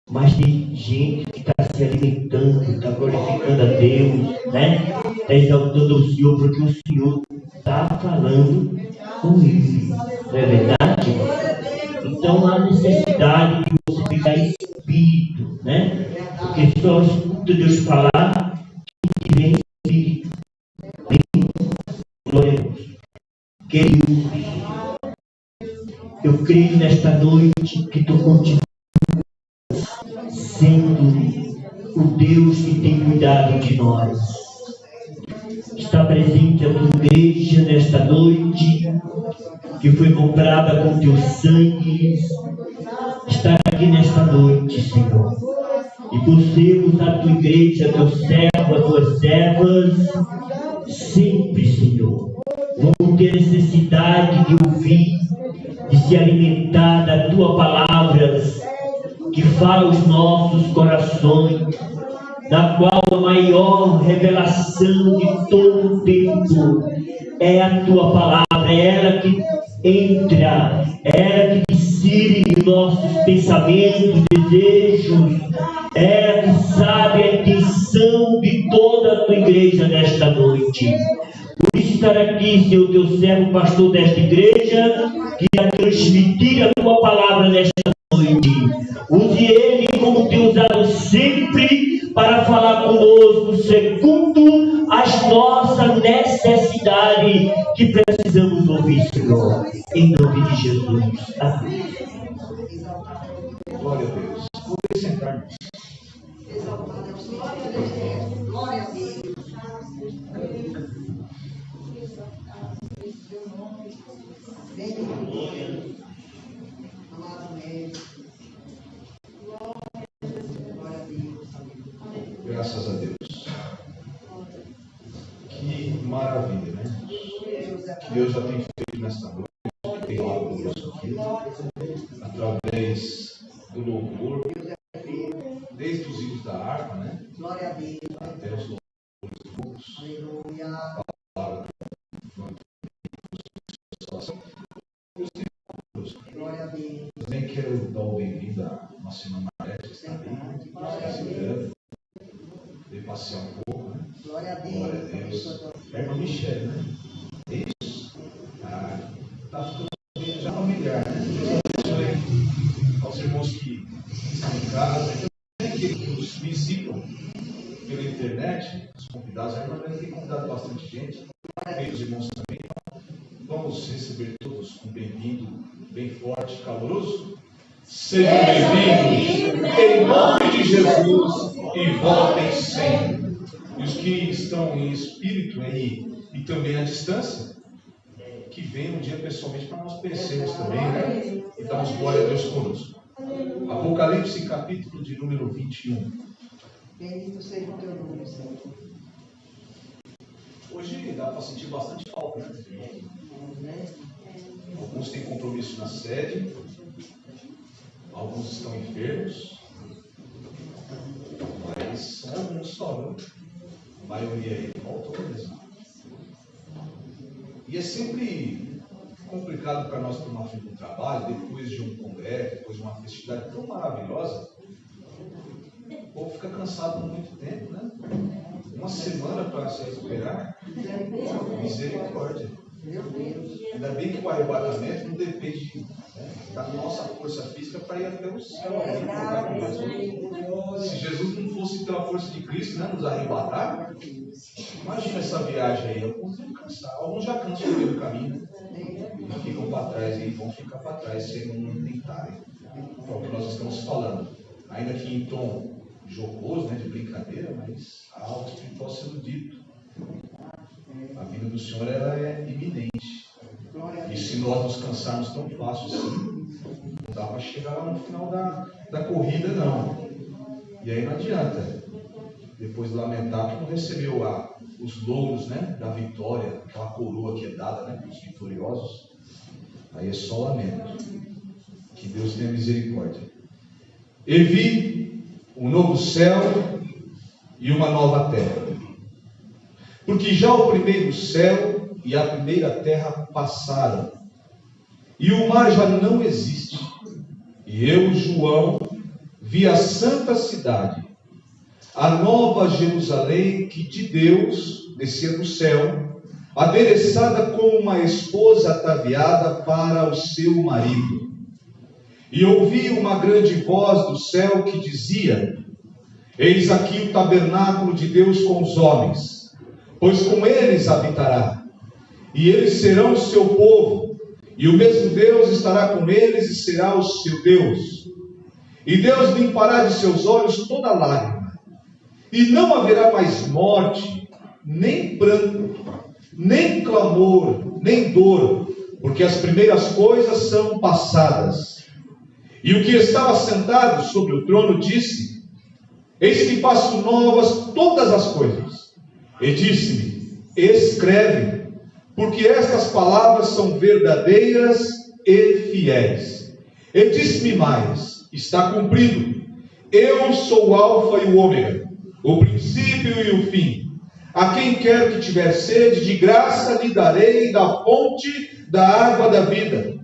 Speaker 4: Mas tem gente que está se alimentando, está glorificando a Deus, né? Está exaltando o Senhor, porque o Senhor está falando com ele. Não é verdade? Então há necessidade de você ficar em espírito, né? Porque só escuta Deus falar quem vem em espírito. Glória a Deus. Queridos, eu creio nesta noite que tu continuas sendo o Deus que tem cuidado de nós. Está presente a tua igreja nesta noite, que foi comprada com teu sangue. Está aqui nesta noite, Senhor. E por sermos a tua igreja, teu servo, as tuas servas, sempre, Senhor, vamos ter necessidade de ouvir, de se alimentar da tua palavra, que fala aos nossos corações, da qual a maior revelação de todo o tempo é a tua palavra, é ela que entra, é ela que decide nossos pensamentos, desejos, é ela que sabe a intenção de toda a tua igreja nesta noite. Por isso estar aqui, Senhor, teu servo, pastor desta igreja, que irá transmitir a tua palavra nesta noite. Use ele como tem usado sempre para falar conosco segundo as nossas necessidades que precisamos ouvir, Senhor. Em nome de Jesus. Amém.
Speaker 2: Glória a Deus. Vou sentar.
Speaker 1: Glória a Deus. Amado médico. Glória a Deus.
Speaker 2: Graças a Deus. Que maravilha, né? Que Deus já tem feito nesta noite, tem falado conosco aqui, através do louvor, desde os hinos da harpa, né?
Speaker 1: Glória a Deus.
Speaker 2: Até os louvores do cultos.
Speaker 1: Aleluia.
Speaker 2: A palavra
Speaker 1: Glória a Deus.
Speaker 2: também quero dar o bem-vindo a nossa irmã Marete, que está ali, visitando, veio passear um pouco, né?
Speaker 1: Glória a Deus.
Speaker 2: Glória a Deus. É a irmã Michele, né? Isso. Está ficando já familiar, né? Deus abençoe aos irmãos que estão em casa, e também que nos visitam pela internet, os convidados. A irmã tem convidado bastante gente, e os irmãos também. Vamos receber todos com bem-vindo, bem forte, caloroso. Sejam bem-vindos em nome de Jesus e voltem sempre. E os que estão em espírito e também à distância, que venham um dia pessoalmente para nós conhecermos também, né? E darmos glória a Deus conosco. Apocalipse, capítulo de número 21.
Speaker 1: Bendito seja o teu nome, Senhor.
Speaker 2: Hoje dá para sentir bastante falta, né? Alguns têm compromisso na sede, alguns estão enfermos, mas são alguns só, né? A maioria aí faltou mesmo. E é sempre complicado para nós tomar fim do trabalho, depois de um congresso, depois de uma festividade tão maravilhosa. O povo fica cansado por muito tempo, né? Uma semana para se recuperar. Misericórdia. Ainda bem que o arrebatamento não depende da nossa força física para ir até o céu. Se Jesus não fosse pela força de Cristo, né, nos arrebatar, imagina essa viagem aí. Alguns vão cansar, alguns já cansam no meio do caminho, né? Ficam para trás e vão ficar para trás se não tentarem. É o que nós estamos falando. Ainda que em tom jocoso, né, de brincadeira, mas há algo espiritual sendo dito. A vida do Senhor ela é iminente. E se nós nos cansarmos tão fácil assim, não dá para chegar lá no final da corrida, não. E aí não adianta. Depois de lamentar que não recebeu os louros, né, da vitória, aquela coroa que é dada, né, para os vitoriosos, aí é só lamento. Que Deus tenha misericórdia. E vi um novo céu e uma nova terra. Porque já o primeiro céu e a primeira terra passaram, e o mar já não existe. E eu, João, vi a santa cidade, a nova Jerusalém, que de Deus descia do céu, adereçada como uma esposa ataviada para o seu marido. E ouvi uma grande voz do céu que dizia: Eis aqui o tabernáculo de Deus com os homens, pois com eles habitará, e eles serão o seu povo, e o mesmo Deus estará com eles e será o seu Deus. E Deus limpará de seus olhos toda lágrima, e não haverá mais morte, nem pranto, nem clamor, nem dor, porque as primeiras coisas são passadas. E o que estava sentado sobre o trono disse: Eis que faço novas todas as coisas. E disse-me: Escreve, porque estas palavras são verdadeiras e fiéis. E disse-me mais: Está cumprido. Eu sou o Alfa e o Ômega, o princípio e o fim. A quem quer que tiver sede, de graça lhe darei da fonte da água da vida.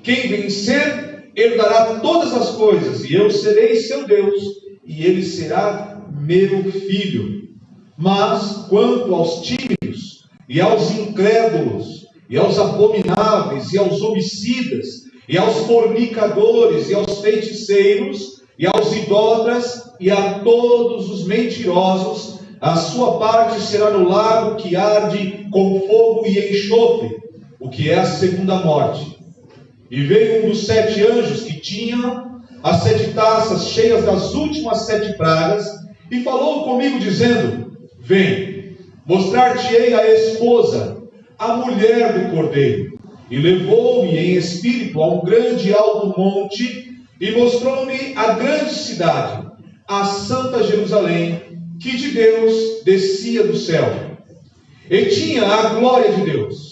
Speaker 2: Quem vencer, herdará todas as coisas, e eu serei seu Deus, e ele será meu filho. Mas quanto aos tímidos, e aos incrédulos, e aos abomináveis, e aos homicidas, e aos fornicadores, e aos feiticeiros, e aos idólatras, e a todos os mentirosos, a sua parte será no lago que arde com fogo e enxofre, o que é a segunda morte. E veio um dos 7 anjos que tinha as 7 taças cheias das últimas 7 pragas, e falou comigo dizendo: Vem, mostrar-te-ei a esposa, a mulher do Cordeiro. E levou-me em espírito a um grande e alto monte, e mostrou-me a grande cidade, a santa Jerusalém, que de Deus descia do céu. E tinha a glória de Deus.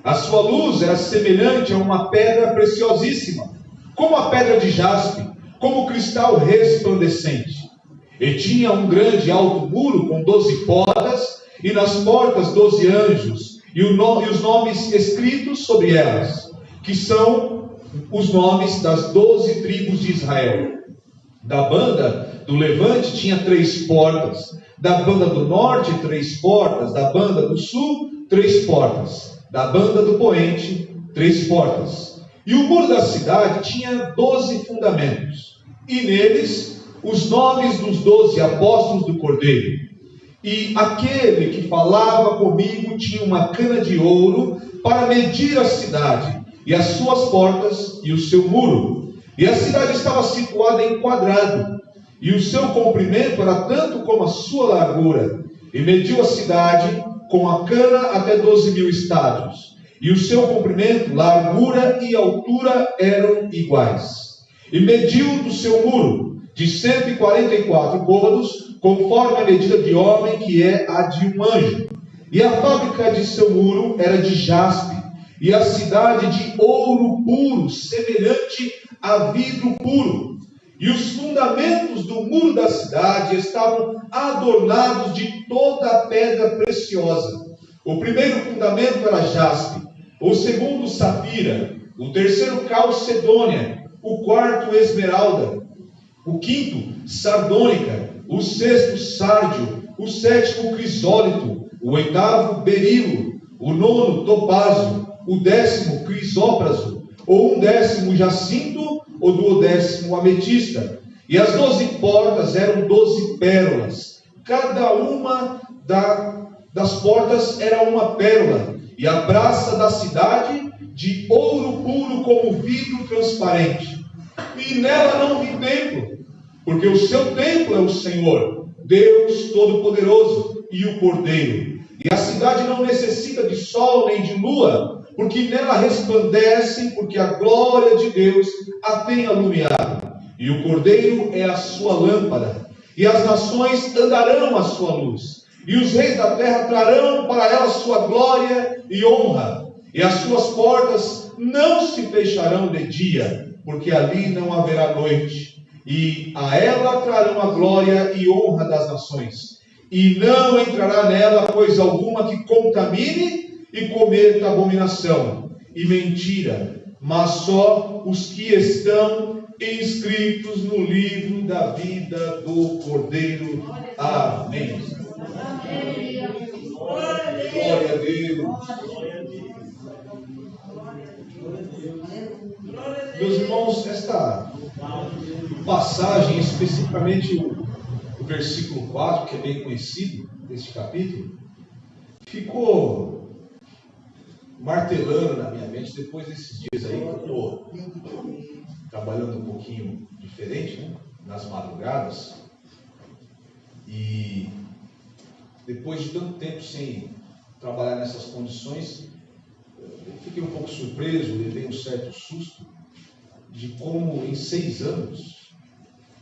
Speaker 2: A sua luz era semelhante a uma pedra preciosíssima, como a pedra de jaspe, como cristal resplandecente. E tinha um grande e alto muro com 12 portas, e nas portas 12 anjos, e os nomes escritos sobre elas, que são os nomes das 12 tribos de Israel. Da banda do levante tinha 3 portas, da banda do norte 3 portas, da banda do sul 3 portas, da banda do poente 3 portas. E o muro da cidade tinha 12 fundamentos, e neles os nomes dos 12 apóstolos do Cordeiro. E aquele que falava comigo tinha uma cana de ouro para medir a cidade, e as suas portas, e o seu muro. E a cidade estava situada em quadrado, e o seu comprimento era tanto como a sua largura. E mediu a cidade com a cana até 12.000 estádios, e o seu comprimento, largura e altura eram iguais. E mediu do seu muro de 144 côvados, conforme a medida de homem, que é a de um anjo. E a fábrica de seu muro era de jaspe, e a cidade de ouro puro, semelhante a vidro puro. E os fundamentos do muro da cidade estavam adornados de toda pedra preciosa. O primeiro fundamento era jaspe, o segundo safira, o terceiro calcedônia, o quarto esmeralda, o quinto sardônica, o sexto sárdio, o sétimo crisólito, o oitavo berilo, o nono topázio, o 10º crisópraso, o 11º jacinto, o 12º ametista. E as 12 portas eram 12 pérolas. Cada uma das portas era uma pérola. E a praça da cidade de ouro puro como vidro transparente. E nela não vi templo, porque o seu templo é o Senhor, Deus Todo-Poderoso e o Cordeiro. E a cidade não necessita de sol nem de lua, porque nela resplandecem, porque a glória de Deus a tem alumiado. E o Cordeiro é a sua lâmpada, e as nações andarão à sua luz, e os reis da terra trarão para ela sua glória e honra, e as suas portas não se fecharão de dia, porque ali não haverá noite, e a ela trarão a glória e honra das nações, e não entrará nela coisa alguma que contamine e cometa abominação e mentira, mas só os que estão inscritos no livro da vida do Cordeiro. Amém. Glória a Deus. Meus irmãos, esta passagem, especificamente o versículo 4, que é bem conhecido deste capítulo, ficou martelando na minha mente depois desses dias aí que eu estou trabalhando um pouquinho diferente, né? Nas madrugadas. E depois de tanto tempo sem trabalhar nessas condições, eu fiquei um pouco surpreso, levei um certo susto de como em 6 anos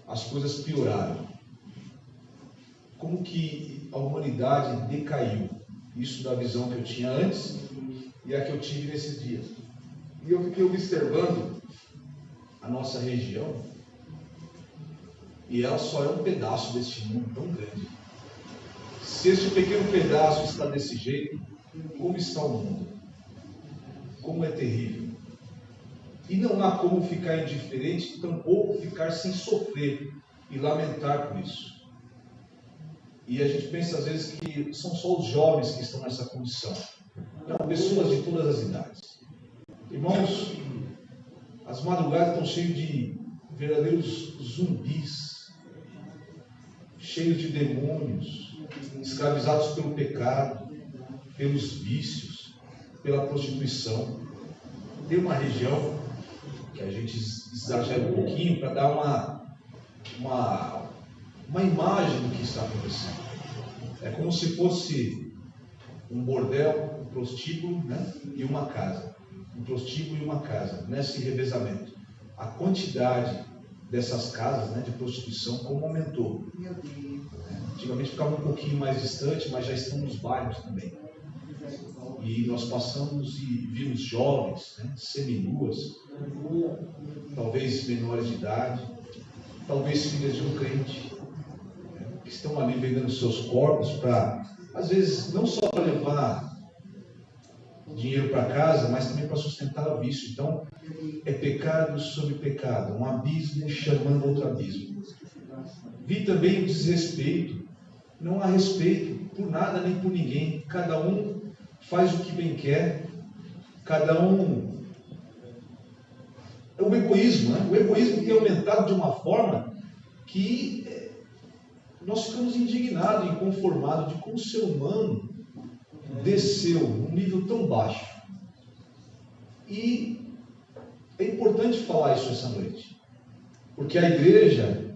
Speaker 2: as coisas pioraram. Como que a humanidade decaiu. Isso da visão que eu tinha antes e a que eu tive nesses dias. E eu fiquei observando a nossa região, e ela só é um pedaço deste mundo tão grande. Se este pequeno pedaço está desse jeito, como está o mundo? Como é terrível. E não há como ficar indiferente, tampouco ficar sem sofrer e lamentar por isso. E a gente pensa às vezes que são só os jovens que estão nessa condição. Não, pessoas de todas as idades. Irmãos, as madrugadas estão cheias de verdadeiros zumbis, cheios de demônios, escravizados pelo pecado, pelos vícios, pela prostituição. Tem uma região que a gente exagera um pouquinho para dar uma imagem do que está acontecendo. É como se fosse um bordel, um prostíbulo, né? E uma casa. Um prostíbulo e uma casa, nesse revezamento. A quantidade dessas casas, né, de prostituição, como aumentou. Antigamente ficava um pouquinho mais distante, mas já estão nos bairros também. E nós passamos e vimos jovens, né, seminuas, talvez menores de idade, talvez filhas de um crente, que estão ali vendendo seus corpos para, às vezes, não só para levar dinheiro para casa, mas também para sustentar o vício. Então, é pecado sobre pecado, um abismo chamando outro abismo. Vi também o desrespeito. Não há respeito por nada nem por ninguém. Cada um faz o que bem quer. Cada um... É o egoísmo, né? O egoísmo tem aumentado de uma forma que nós ficamos indignados, inconformados de como o ser humano desceu num nível tão baixo. E é importante falar isso essa noite, porque a igreja,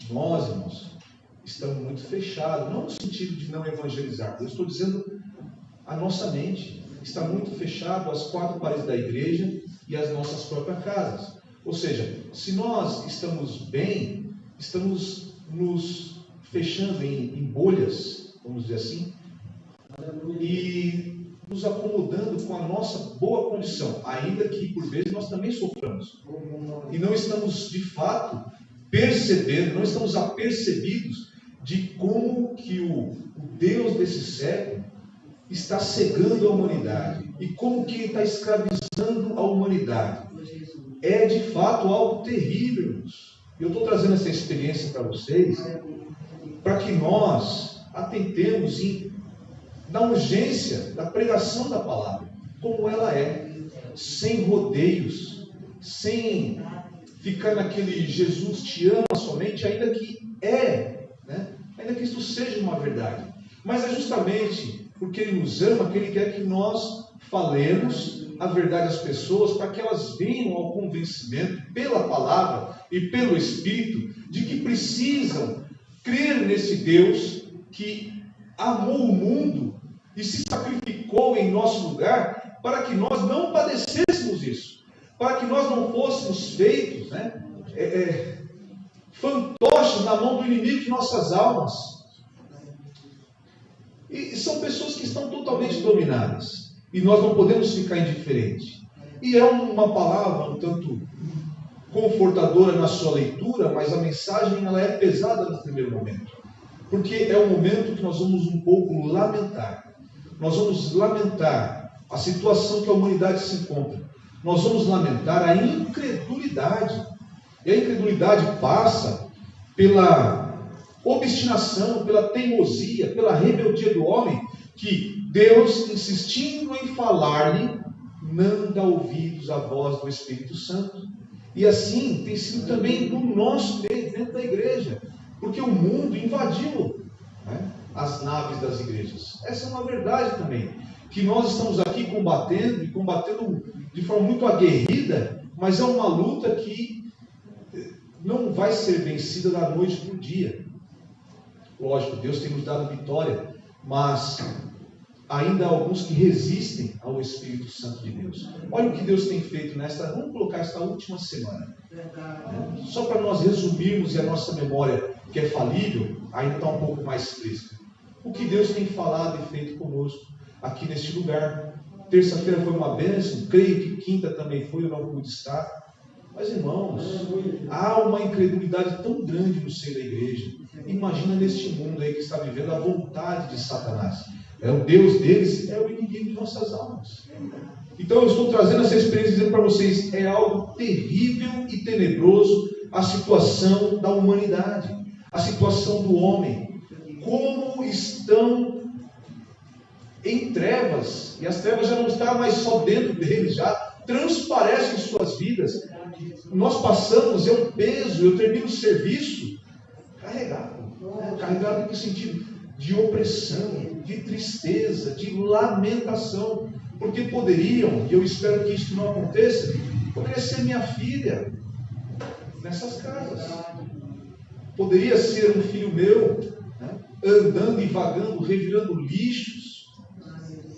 Speaker 2: nós, irmãos, estamos muito fechados, não no sentido de não evangelizar, eu estou dizendo a nossa mente está muito fechado às 4 paredes da igreja e às nossas próprias casas. Ou seja, se nós estamos bem, estamos nos fechando em bolhas, vamos dizer assim, e nos acomodando com a nossa boa condição, ainda que por vezes nós também soframos. E não estamos de fato percebendo, não estamos apercebidos de como que o Deus desse século está cegando a humanidade e como que ele está escravizando a humanidade. É de fato algo terrível, irmãos. Eu estou trazendo essa experiência para vocês, para que nós atentemos na urgência da pregação da palavra, como ela é, sem rodeios, sem ficar naquele Jesus te ama somente, ainda que ainda que isso seja uma verdade. Mas é justamente porque Ele nos ama que Ele quer que nós falemos a verdade às pessoas, para que elas venham ao convencimento pela palavra e pelo Espírito de que precisam crer nesse Deus que amou o mundo e se sacrificou em nosso lugar para que nós não padecêssemos isso, para que nós não fôssemos feitos fantoches na mão do inimigo de nossas almas. E são pessoas que estão totalmente dominadas. E nós não podemos ficar indiferentes. E é uma palavra um tanto confortadora na sua leitura, mas a mensagem ela é pesada no primeiro momento. Porque é um momento que nós vamos um pouco lamentar. Nós vamos lamentar a situação que a humanidade se encontra. Nós vamos lamentar a incredulidade. E a incredulidade passa pela obstinação, pela teimosia, pela rebeldia do homem, que Deus, insistindo em falar-lhe, não dá ouvidos à voz do Espírito Santo. E assim tem sido também no nosso meio, dentro da igreja, porque o mundo invadiu as naves das igrejas. Essa é uma verdade também, que nós estamos aqui combatendo, e combatendo de forma muito aguerrida, mas é uma luta que não vai ser vencida da noite para o dia. Lógico, Deus tem nos dado vitória, mas ainda há alguns que resistem ao Espírito Santo de Deus. Olha o que Deus tem feito vamos colocar esta última semana. Só para nós resumirmos, e a nossa memória, que é falível, ainda está um pouco mais fresca. O que Deus tem falado e feito conosco aqui neste lugar. Terça-feira foi uma bênção, creio que quinta também foi, eu não pude estar. Mas, irmãos, há uma incredulidade tão grande no seio da igreja. Imagina neste mundo aí que está vivendo a vontade de Satanás. É o Deus deles, é o inimigo de nossas almas. Então eu estou trazendo essa experiência dizendo para vocês, é algo terrível e tenebroso a situação da humanidade, a situação do homem. Como estão em trevas, e as trevas já não estão mais só dentro deles, já transparecem em suas vidas. Nós passamos, é um peso, eu termino o serviço carregado em que sentido? De opressão, de tristeza, de lamentação, porque poderiam, e eu espero que isso não aconteça, poderia ser minha filha nessas casas, poderia ser um filho meu, andando e vagando, revirando lixos,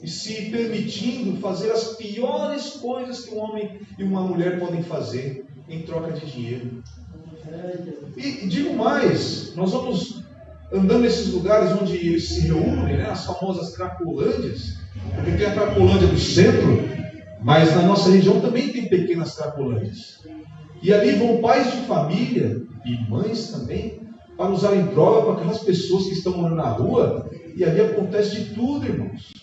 Speaker 2: e se permitindo fazer as piores coisas que um homem e uma mulher podem fazer em troca de dinheiro. E digo mais, nós vamos andando nesses lugares onde eles se reúnem, as famosas Cracolândias, porque tem a Cracolândia do centro, mas na nossa região também tem pequenas Cracolândias. E ali vão pais de família e mães também, para usarem droga para aquelas pessoas que estão morando na rua, e ali acontece de tudo, irmãos.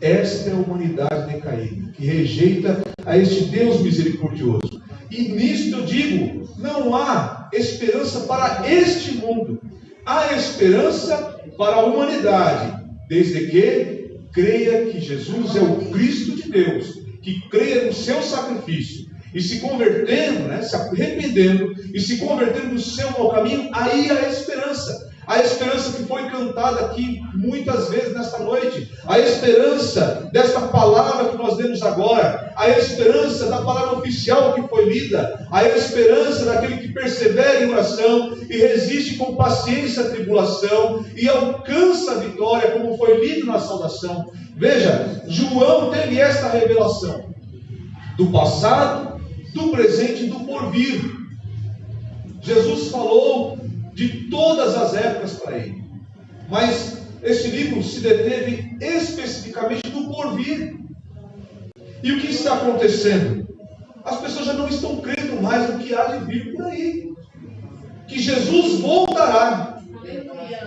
Speaker 2: Esta é a humanidade decaída, que rejeita a este Deus misericordioso. E nisto eu digo, não há esperança para este mundo. Há esperança para a humanidade, desde que creia que Jesus é o Cristo de Deus, que creia no seu sacrifício, e se convertendo, se arrependendo, e se convertendo no seu mau caminho, aí há esperança. A esperança que foi cantada aqui muitas vezes nesta noite, a esperança desta palavra que nós lemos agora, a esperança da palavra oficial que foi lida, a esperança daquele que persevera em oração e resiste com paciência à tribulação e alcança a vitória, como foi lido na saudação. Veja, João teve esta revelação do passado, do presente e do porvir. Jesus falou de todas as épocas para ele, mas esse livro se deteve especificamente no porvir. E o que está acontecendo? As pessoas já não estão crendo mais no que há de vir por aí. que Jesus voltará.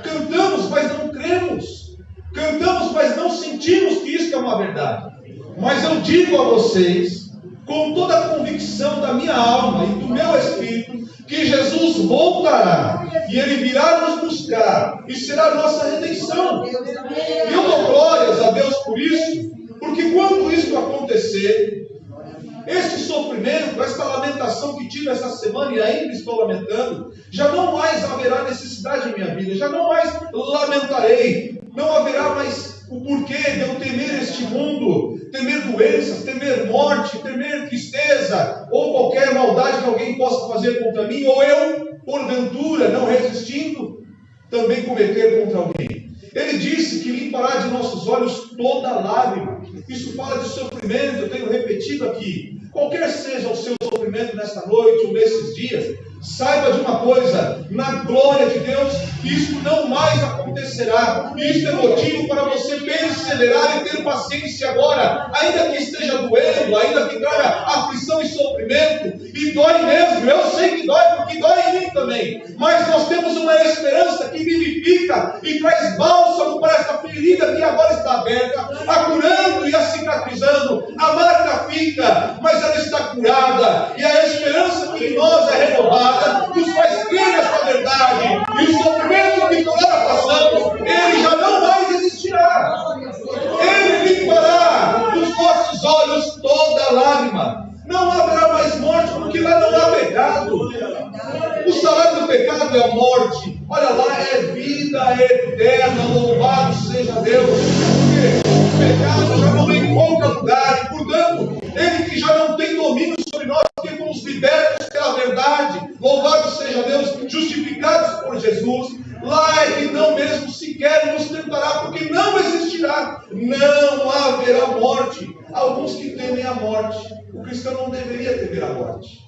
Speaker 2: Cantamos, mas não cremos. Cantamos, mas não sentimos que isso é uma verdade. Mas eu digo a vocês, com toda a convicção da minha alma e do meu espírito, que Jesus voltará e Ele virá nos buscar e será a nossa redenção. E eu dou glórias a Deus por isso, porque quando isso acontecer, este sofrimento, esta lamentação que tive essa semana e ainda estou lamentando, já não mais haverá necessidade em minha vida, já não mais lamentarei, não haverá mais o porquê de eu temer este mundo, temer doenças, temer morte, temer tristeza, ou qualquer maldade que alguém possa fazer contra mim, ou eu, porventura, não resistindo, também cometer contra alguém. Ele disse que limpará de nossos olhos toda lágrima. Isso fala de sofrimento, eu tenho repetido aqui. Qualquer seja o seu sofrimento nesta noite ou nesses dias, saiba de uma coisa: na glória de Deus, isso não mais acontecerá. Isso é motivo para você perseverar e ter paciência agora, ainda que esteja doendo, ainda que traga aflição e sofrimento, e dói mesmo. Eu sei que dói, porque dói em mim também. Mas nós temos uma esperança que vivifica e traz bálsamo para esta ferida que agora está aberta, a curando e a cicatrizando. A marca fica, mas ela está curada, e a esperança que em nós é renovada nos faz crer nesta verdade. E o sofrimento que agora passamos, ele já não mais existirá. Ele limpará dos nossos olhos toda lágrima. Não haverá mais morte, porque lá não há pecado. O salário do pecado é a morte. Olha lá, é vida eterna. Louvado seja Deus. Porque o pecado já não encontra lugar. E, portanto, ele que já não tem domínio sobre nós, porque fomos libertos pela verdade. Louvado seja Deus, justificados por Jesus. Lá ele não mesmo sequer nos tentará, porque não existirá. Não haverá morte. Alguns que temem a morte. O cristão não deveria temer a morte,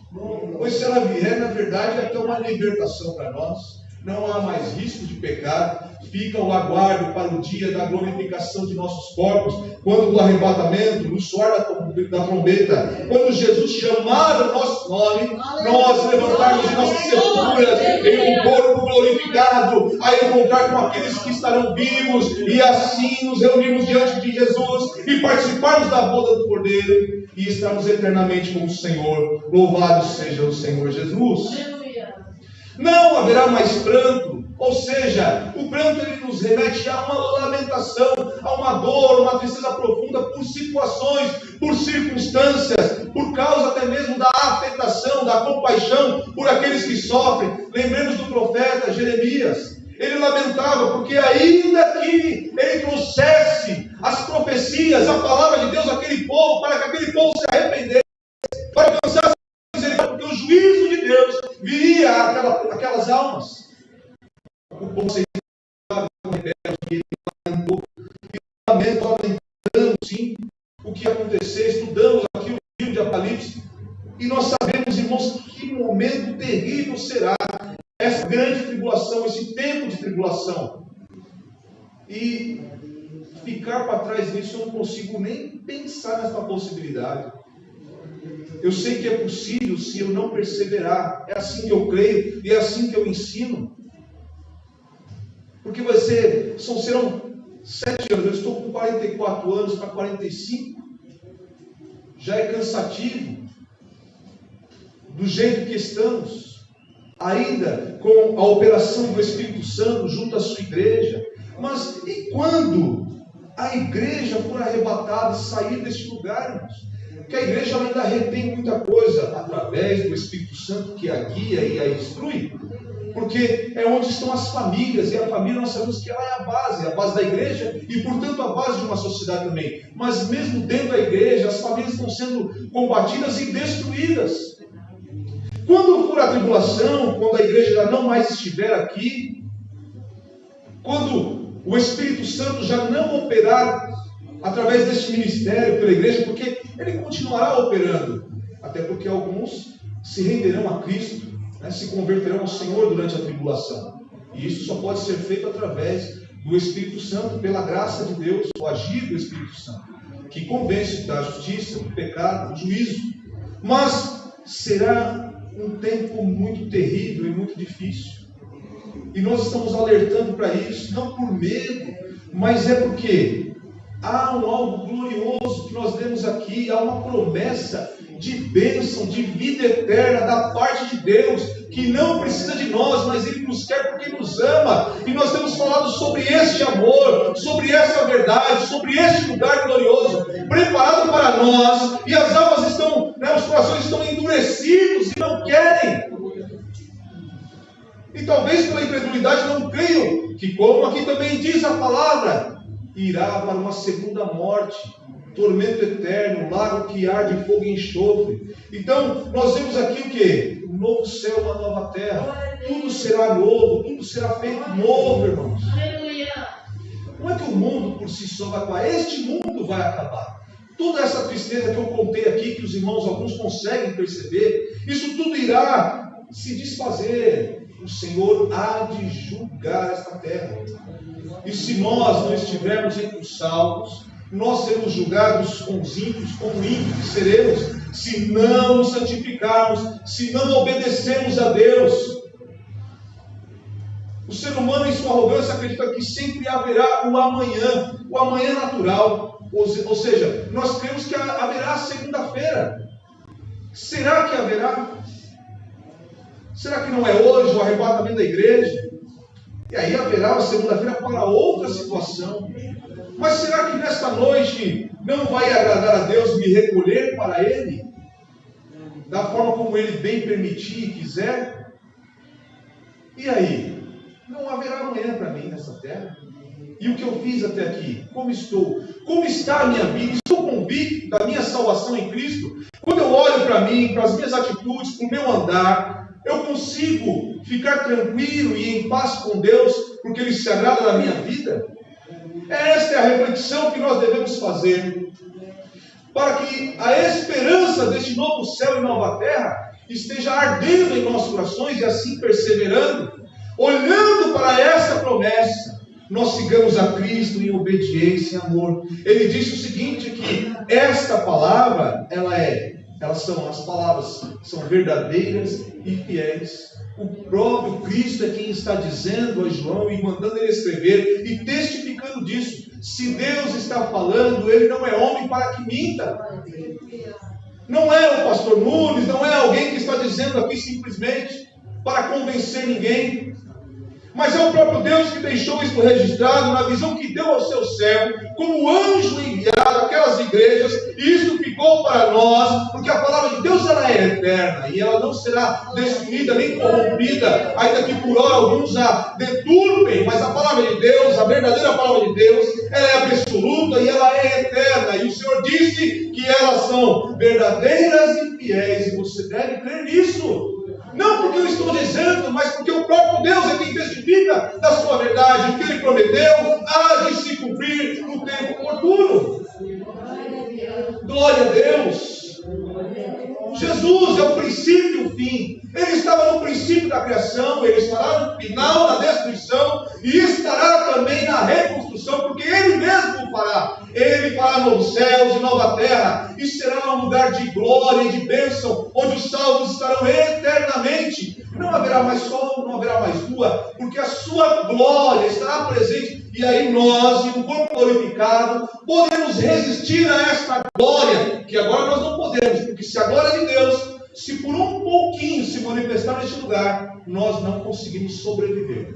Speaker 2: pois se ela vier, na verdade, é até uma libertação para nós. Não há mais risco de pecar. Fica o aguardo para o dia da glorificação de nossos corpos, quando do arrebatamento, no soar da trombeta, quando Jesus chamar o nosso nome, nós levantarmos de nossas sepulturas em um corpo glorificado, a encontrar com aqueles que estarão vivos, e assim nos reunirmos diante de Jesus e participarmos da boda do Cordeiro e estarmos eternamente com o Senhor. Louvado seja o Senhor Jesus. Não haverá mais pranto, ou seja, o pranto ele nos remete a uma lamentação, a uma dor, uma tristeza profunda por situações, por circunstâncias, por causa até mesmo da afetação, da compaixão por aqueles que sofrem. Lembremos do profeta Jeremias. Ele lamentava porque ainda que ele trouxesse as profecias, a palavra de Deus àquele povo, para que aquele povo se arrependesse, para alcançar a misericórdia, porque o juízo de Deus viria aquelas almas. O povo se lamentando, sim, o que ia acontecer. Estudamos aqui o livro de Apocalipse e nós sabemos, irmãos, que momento terrível será essa grande tribulação, esse tempo de tribulação. E ficar para trás disso, eu não consigo nem pensar nessa possibilidade. Eu sei que é possível se eu não perseverar. É assim que eu creio e é assim que eu ensino. Porque serão 7 anos, eu estou com 44 anos para 45. Já é cansativo. Do jeito que estamos. Ainda com a operação do Espírito Santo junto à sua igreja. Mas e quando a igreja for arrebatada e sair deste lugar, irmãos? Que a igreja ainda retém muita coisa através do Espírito Santo que a guia e a instrui, porque é onde estão as famílias, e a família nós sabemos que ela é a base da igreja e, portanto, a base de uma sociedade também. Mas mesmo dentro da igreja, as famílias estão sendo combatidas e destruídas. Quando for a tribulação, quando a igreja já não mais estiver aqui, quando o Espírito Santo já não operar através deste ministério pela igreja, porque ele continuará operando, até porque alguns se renderão a Cristo, né, se converterão ao Senhor durante a tribulação, e isso só pode ser feito através do Espírito Santo, pela graça de Deus, o agir do Espírito Santo, que convence da justiça, do pecado, do juízo. Mas será
Speaker 7: um tempo muito terrível e muito difícil. E nós estamos alertando para isso, não por medo, mas é porque há algo glorioso que nós vemos aqui, há uma promessa de bênção, de vida eterna da parte de Deus, que não precisa de nós, mas Ele nos quer porque nos ama. E nós temos falado sobre este amor, sobre essa verdade, sobre este lugar glorioso, preparado para nós, e as almas estão, os corações estão endurecidos e não querem. E talvez pela incredulidade não creiam que, como aqui também diz a palavra, irá para uma segunda morte, tormento eterno, lago que arde fogo e enxofre. Então, nós vemos aqui o quê? Um novo céu, uma nova terra. Tudo será novo, tudo será feito novo, irmãos. Não é que o mundo por si só vai acabar, este mundo vai acabar. Toda essa tristeza que eu contei aqui, que os irmãos, alguns conseguem perceber, isso tudo irá se desfazer. O Senhor há de julgar esta terra. E se nós não estivermos entre os salvos, nós seremos julgados com os ímpios, como ímpios seremos, se não nos santificarmos, se não obedecermos a Deus. O ser humano, em sua arrogância, acredita que sempre haverá o amanhã natural. Ou seja, nós cremos que haverá segunda-feira. Será que haverá? Será que não é hoje o arrebatamento da igreja? E aí haverá a segunda-feira para outra situação. Mas será que nesta noite não vai agradar a Deus me recolher para Ele? Da forma como Ele bem permitir e quiser? E aí? Não haverá amanhã para mim nessa terra? E o que eu fiz até aqui? Como estou? Como está a minha vida? Estou convicto da minha salvação em Cristo? Quando eu olho para mim, para as minhas atitudes, para o meu andar, eu consigo ficar tranquilo e em paz com Deus, porque Ele se agrada da minha vida? Esta é a reflexão que nós devemos fazer, para que a esperança deste novo céu e nova terra esteja ardendo em nossos corações e assim perseverando, olhando para essa promessa, nós sigamos a Cristo em obediência e amor. Ele disse o seguinte, que esta palavra, as palavras são verdadeiras e fiéis. O próprio Cristo é quem está dizendo a João e mandando ele escrever e testificando disso. Se Deus está falando, Ele não é homem para que minta. Não é o pastor Nunes, não é alguém que está dizendo aqui simplesmente para convencer ninguém. Mas é o próprio Deus que deixou isso registrado na visão que deu ao seu servo, como anjo enviado àquelas igrejas, e isso ficou para nós, porque a palavra de Deus ela é eterna, e ela não será destruída nem corrompida, ainda que por hora alguns a deturpem, mas a palavra de Deus, a verdadeira palavra de Deus, ela é absoluta e ela é eterna, e o Senhor disse que elas são verdadeiras e fiéis, e você deve crer nisso. Não porque eu estou dizendo, mas porque o próprio Deus é quem testifica da sua verdade. O que Ele prometeu há de se cumprir no tempo oportuno. Glória a Deus. Jesus é o princípio e o fim. Ele estava no princípio da criação, Ele estará no final da destruição e estará também na reconstrução, porque Ele mesmo o fará. Ele fará novos céus e nova terra, e será um lugar de glória e de bênção, onde os salvos estarão eternamente. Não haverá mais sol, não haverá mais lua, porque a sua glória estará presente, e aí nós, em um corpo glorificado, podemos resistir a esta glória, que agora nós não podemos, porque se a glória de Deus, se por um pouquinho se manifestar neste lugar, nós não conseguimos sobreviver.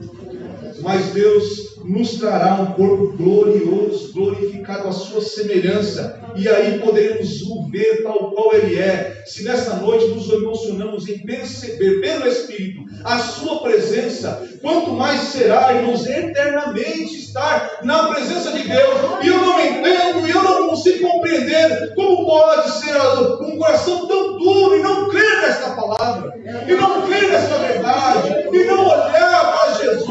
Speaker 7: Mas Deus nos trará um corpo glorioso, glorificado à sua semelhança, e aí poderemos o ver tal qual Ele é. Se nesta noite nos emocionamos em perceber pelo Espírito a sua presença, quanto mais será, irmãos, eternamente estar na presença de Deus. E eu não entendo, e eu não consigo compreender como pode ser um coração tão duro e não crer nesta palavra, e não crer nesta verdade, e não olhar para Jesus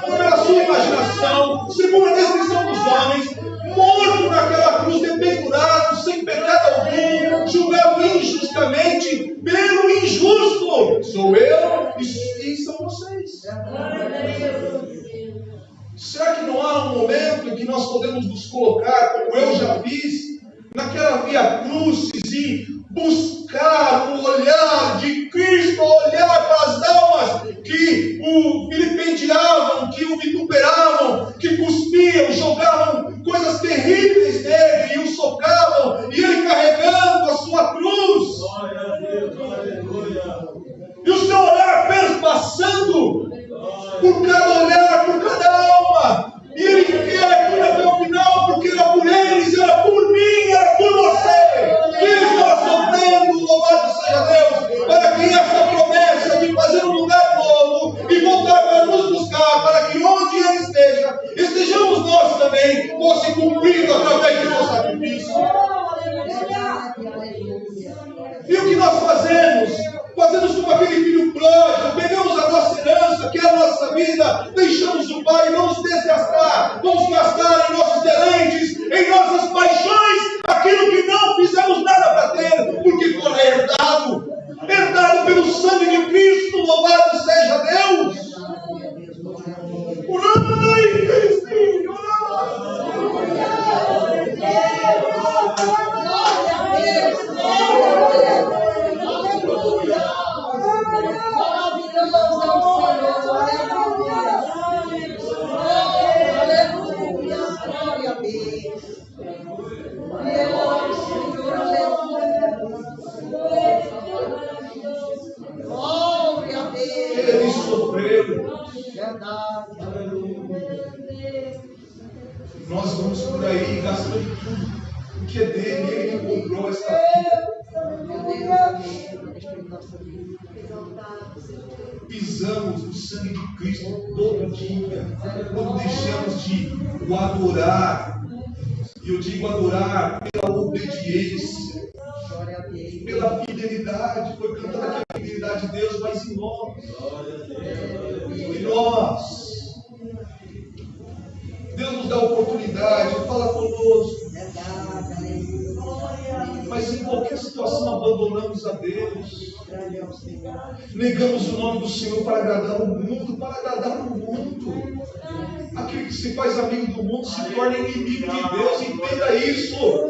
Speaker 7: pela sua imaginação, segundo a descrição dos homens, morto naquela cruz, dependurado, sem pecado algum, julgado injustamente pelo injusto. Sou eu e são vocês. Será que não há um momento em que nós podemos nos colocar, como eu já fiz, naquela via crucis e buscar o olhar de Cristo fosse cumprido através do seu sacrifício. E o que nós fazemos? Fazemos como aquele filho pródigo, pegamos a nossa herança, que é a nossa vida, deixamos o Pai, vamos desgastar, vamos gastar em nossos deleites, em nossas paixões, aquilo que não fizemos nada para ter, porque foi herdado pelo sangue de Cristo, louvado seja Deus. Ele sofreu. Nós vamos por aí gastando tudo o que é dele, ele que comprou esta vida. Pisamos no sangue de Cristo todo dia, quando deixamos de o adorar. E eu digo adorar pela obediência, pela fidelidade. Foi cantada aqui a fidelidade de Deus, mas em nós. Em nós. Deus nos dá oportunidade, fala conosco. Mas em qualquer situação abandonamos a Deus. Negamos o nome do Senhor para agradar o mundo, Aquele que se faz amigo do mundo se torna inimigo de Deus. Entenda isso.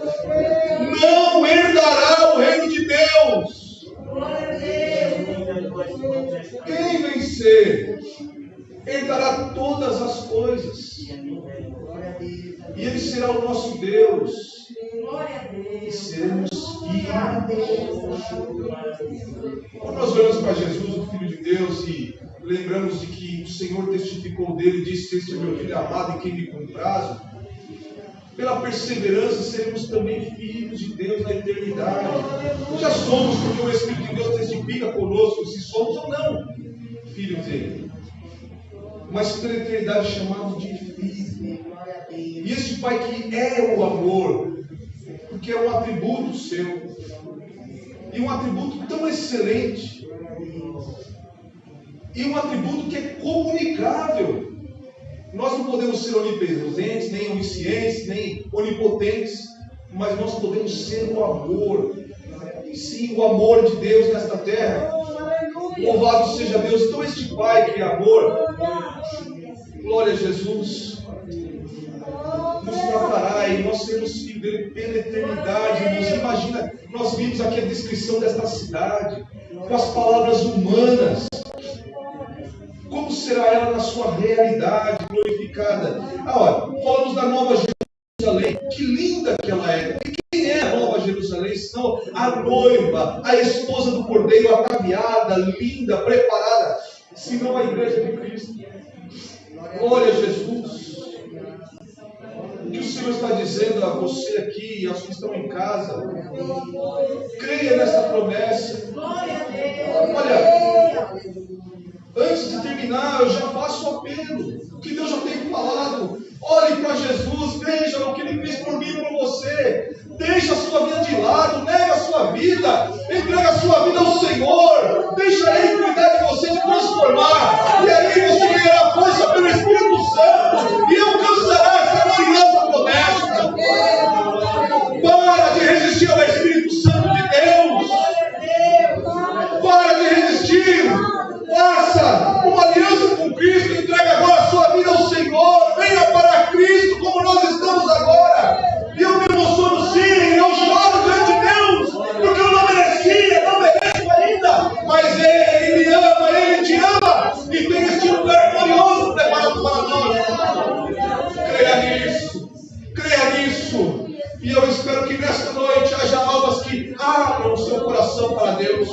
Speaker 7: Não herdará o reino de Deus. Quem vencer herdará todas as coisas. E Ele será o nosso Deus. E seremos filhos. Quando nós olhamos para Jesus, o Filho de Deus, e lembramos de que o Senhor testificou dele e disse: este é meu filho amado em quem me comprazo. Pela perseverança seremos também filhos de Deus na eternidade. Já somos, porque o Espírito de Deus testifica conosco se somos ou não filhos dele. Mas pela eternidade chamados de filhos. E este Pai que é o amor, porque é um atributo seu, e um atributo tão excelente, e um atributo que é comunicável. Nós não podemos ser onipresentes, nem oniscientes, nem onipotentes, mas nós podemos ser o amor. Sim, o amor de Deus nesta terra. Louvado seja Deus. Então este Pai que é amor, glória a Jesus, nos tratará e nós seremos filhos dele pela eternidade. Nos imagina, nós vimos aqui a descrição desta cidade, com as palavras humanas. Como será ela na sua realidade glorificada? Olha, falamos da Nova Jerusalém, que linda que ela é. E quem é a Nova Jerusalém? Senão a noiva, a esposa do Cordeiro, ataviada, linda, preparada. Senão a igreja de Cristo. Glória a Jesus. O que o Senhor está dizendo a você aqui e aos que estão em casa? Creia nessa promessa. Olha, antes de terminar, eu já faço o apelo. O que Deus já tem falado. Olhe para Jesus, veja o que Ele fez por mim e por você. Deixa a sua vida de lado, nega a sua vida, entrega a sua vida ao Senhor. Deixa Ele cuidar de você, te transformar. E aí você ganhará força pelo Espírito Santo e alcançará essa gloriosa promessa. Para de resistir ao Espírito Santo de Deus. Para de resistir. Faça uma aliança com Cristo, entregue agora a sua vida ao Senhor, venha para Cristo como nós estamos agora. E eu me emociono sim, eu choro diante de Deus, porque eu não merecia, não mereço ainda, mas Ele me ama, Ele te ama, e tem este lugar glorioso preparado para nós. Creia nisso. E eu espero que nesta noite haja almas que abram o seu coração para Deus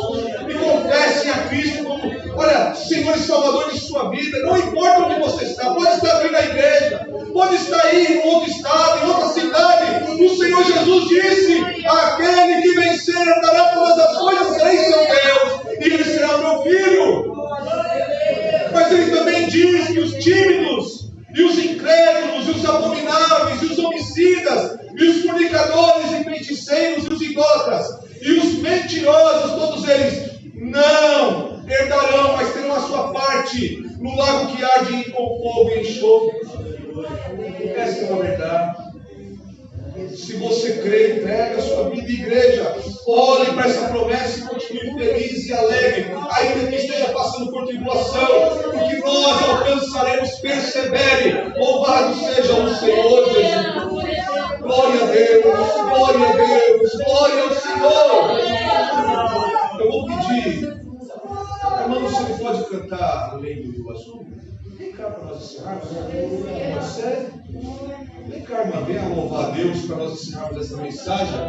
Speaker 7: e confessem a Cristo como, olha, Senhor e Salvador de sua vida. Não importa onde você está, pode estar aqui na igreja, pode estar aí em outro estado, em outra cidade. O Senhor Jesus disse: aquele que vencer dará todas as coisas, serei seu Deus, e ele será meu filho. Mas ele também diz que os tímidos, e os incrédulos, e os abomináveis, e os homicidas, feiticeiros e os idólatras, e os mentirosos, todos eles, não herdarão, mas terão a sua parte no lago que arde com fogo e enxofre. Essa é uma verdade. Se você crê, entrega a sua vida, igreja. Olhe para essa promessa e continue feliz e alegre, ainda que esteja passando por tribulação, porque nós alcançaremos. Persevere. Louvado seja o Senhor Jesus. Glória a Deus, glória a Deus, glória ao Senhor. Eu vou pedir, irmão, você pode cantar além do azul? Vem cá para nós encerrarmos. Pode ser? Vem cá, irmã, venha louvar a Deus para nós encerrarmos essa mensagem.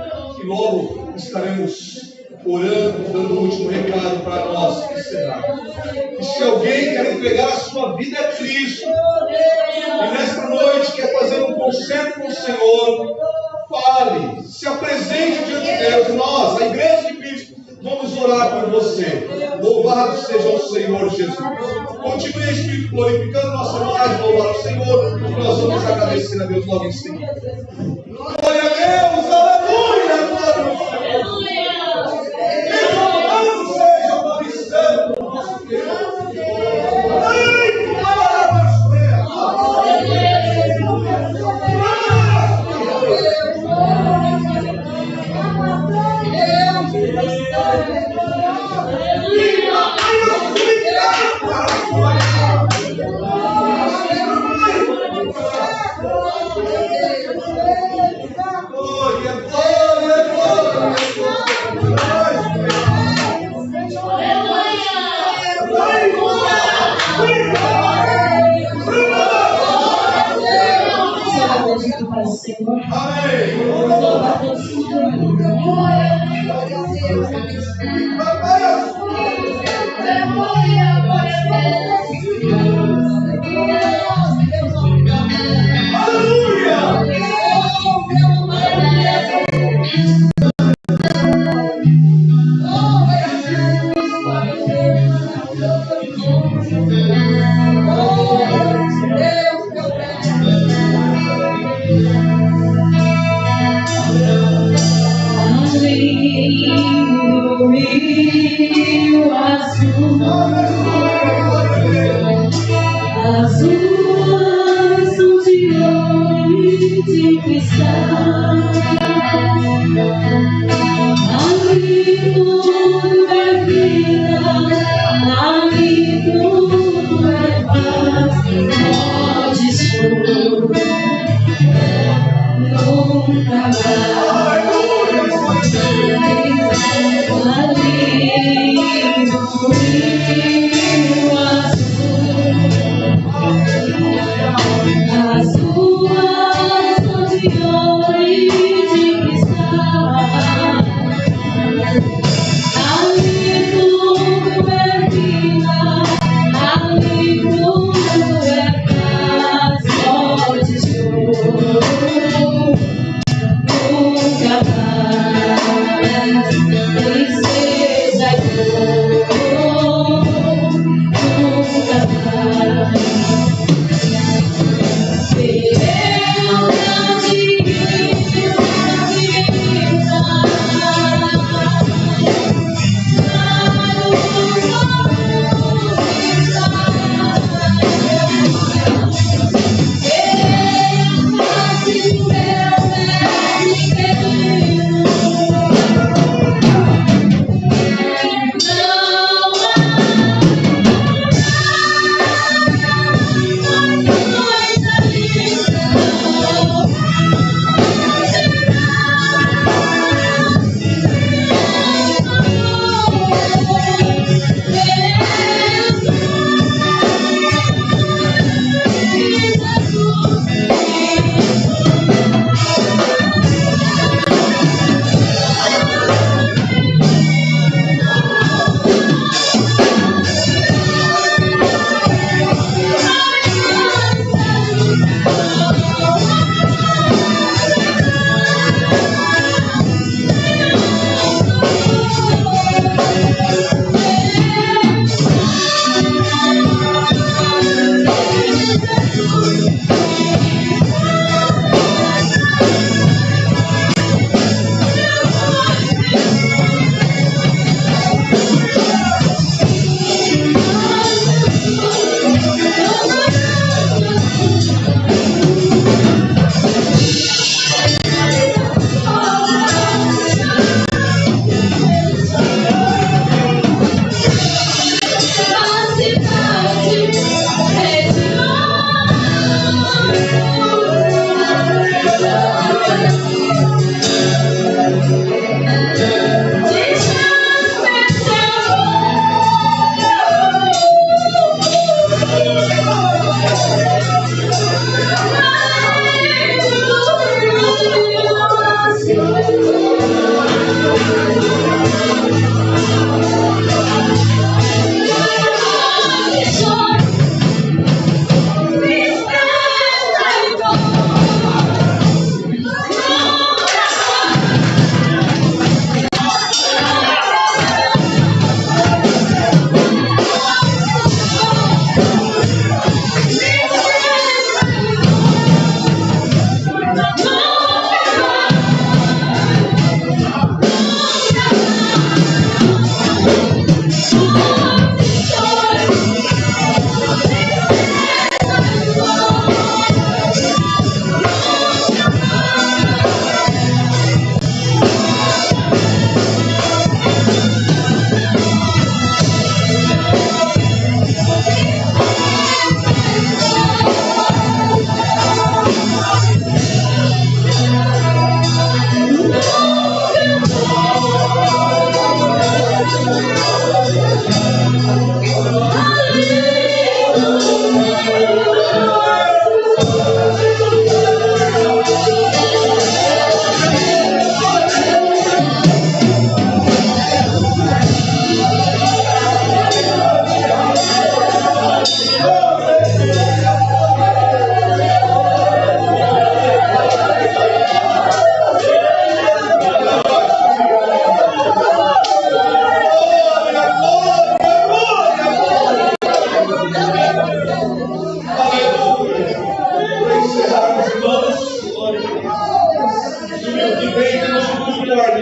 Speaker 7: E logo estaremos orando, dando o último recado para nós encerrar. E se alguém quer entregar a sua vida a Cristo, e nesta noite quer fazer um concerto com o Senhor, fale, se apresente diante de Deus. Nós, a Igreja de Cristo, vamos orar por você. Louvado seja o Senhor Jesus. Continue, Espírito, glorificando nossa vontade de louvar ao Senhor. E nós vamos agradecer a Deus logo em seguida. Glória a Deus, aleluia, glória ao Senhor. Exaltado seja o nome santo do nosso Deus. Ai, glória a
Speaker 3: Nunca mais.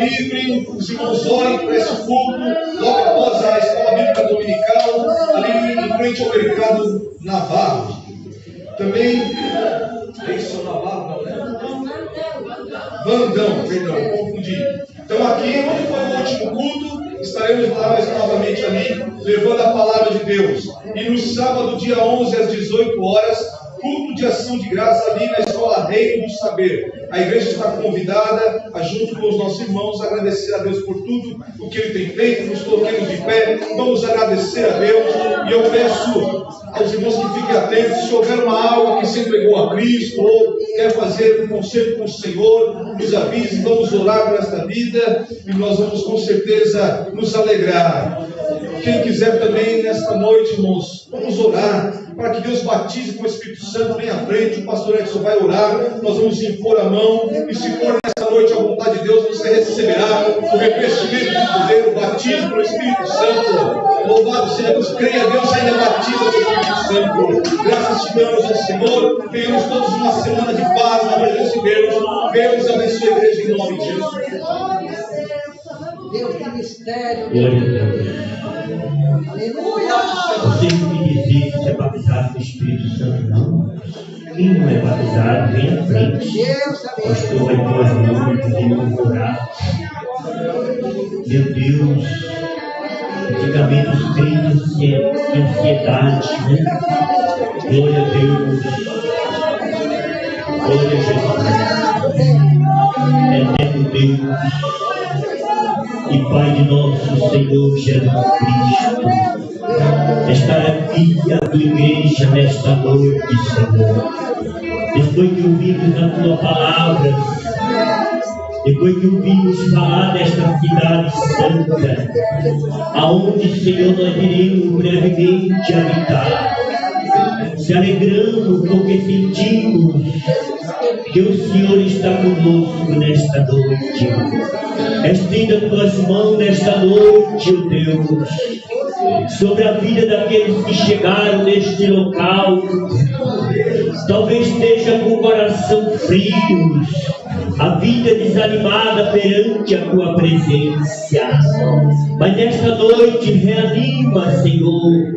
Speaker 7: livre, os irmãos orem para esse culto, logo após a escola bíblica dominical, ali em frente ao mercado Navarro. Também, é isso, Navarro, não, né? Vandão, perdão, confundi. Então aqui, onde foi o último culto, estaremos lá mais novamente ali, levando a palavra de Deus. E no sábado, dia 11, às 18 horas, culto de ação de graça ali na Escola Reino do Saber. A igreja está convidada a, junto com os nossos irmãos, agradecer a Deus por tudo o que Ele tem feito. Nos coloquemos de pé, vamos agradecer a Deus. E eu peço aos irmãos que fiquem atentos, se houver uma alma que se entregou a Cristo ou quer fazer um concerto com o Senhor, nos avise, vamos orar por esta vida e nós vamos com certeza nos alegrar. Quem quiser também nesta noite, irmãos, vamos orar para que Deus batize com o Espírito Santo. Vem à frente, o pastor Edson vai orar, nós vamos impor a mão, e se for nesta noite a vontade de Deus, você receberá o revestimento de poder, o batismo pelo Espírito Santo. Louvado seja Deus, creia, Deus ainda batiza com o Espírito Santo. Graças te damos ao Senhor, tenhamos todos uma semana de paz na presença de Deus. Deus abençoe a igreja em nome de Jesus.
Speaker 1: Deus tem mistério.
Speaker 4: Glória a Deus.
Speaker 1: Aleluia!
Speaker 4: Você que me dizer que é batizado no Espírito Santo, não. Quem não é batizado, vem à frente. O pastor vai pôr as mãos e vamos orar. Meu Deus, antigamente os crentes tinham ansiedade, né? Glória a Deus. Glória a Jesus. Eterno Deus e Pai de nosso Senhor Jesus Cristo, estar aqui a tua igreja nesta noite, Senhor. Depois que ouvimos a tua palavra, depois que ouvimos falar desta cidade santa, aonde, Senhor, nós iremos brevemente habitar, se alegrando porque sentimos que o Senhor está conosco nesta noite. Estenda tuas mãos nesta noite, ó Deus, sobre a vida daqueles que chegaram neste local. Talvez esteja com o coração frio, a vida desanimada perante a tua presença. Mas nesta noite reanima, Senhor.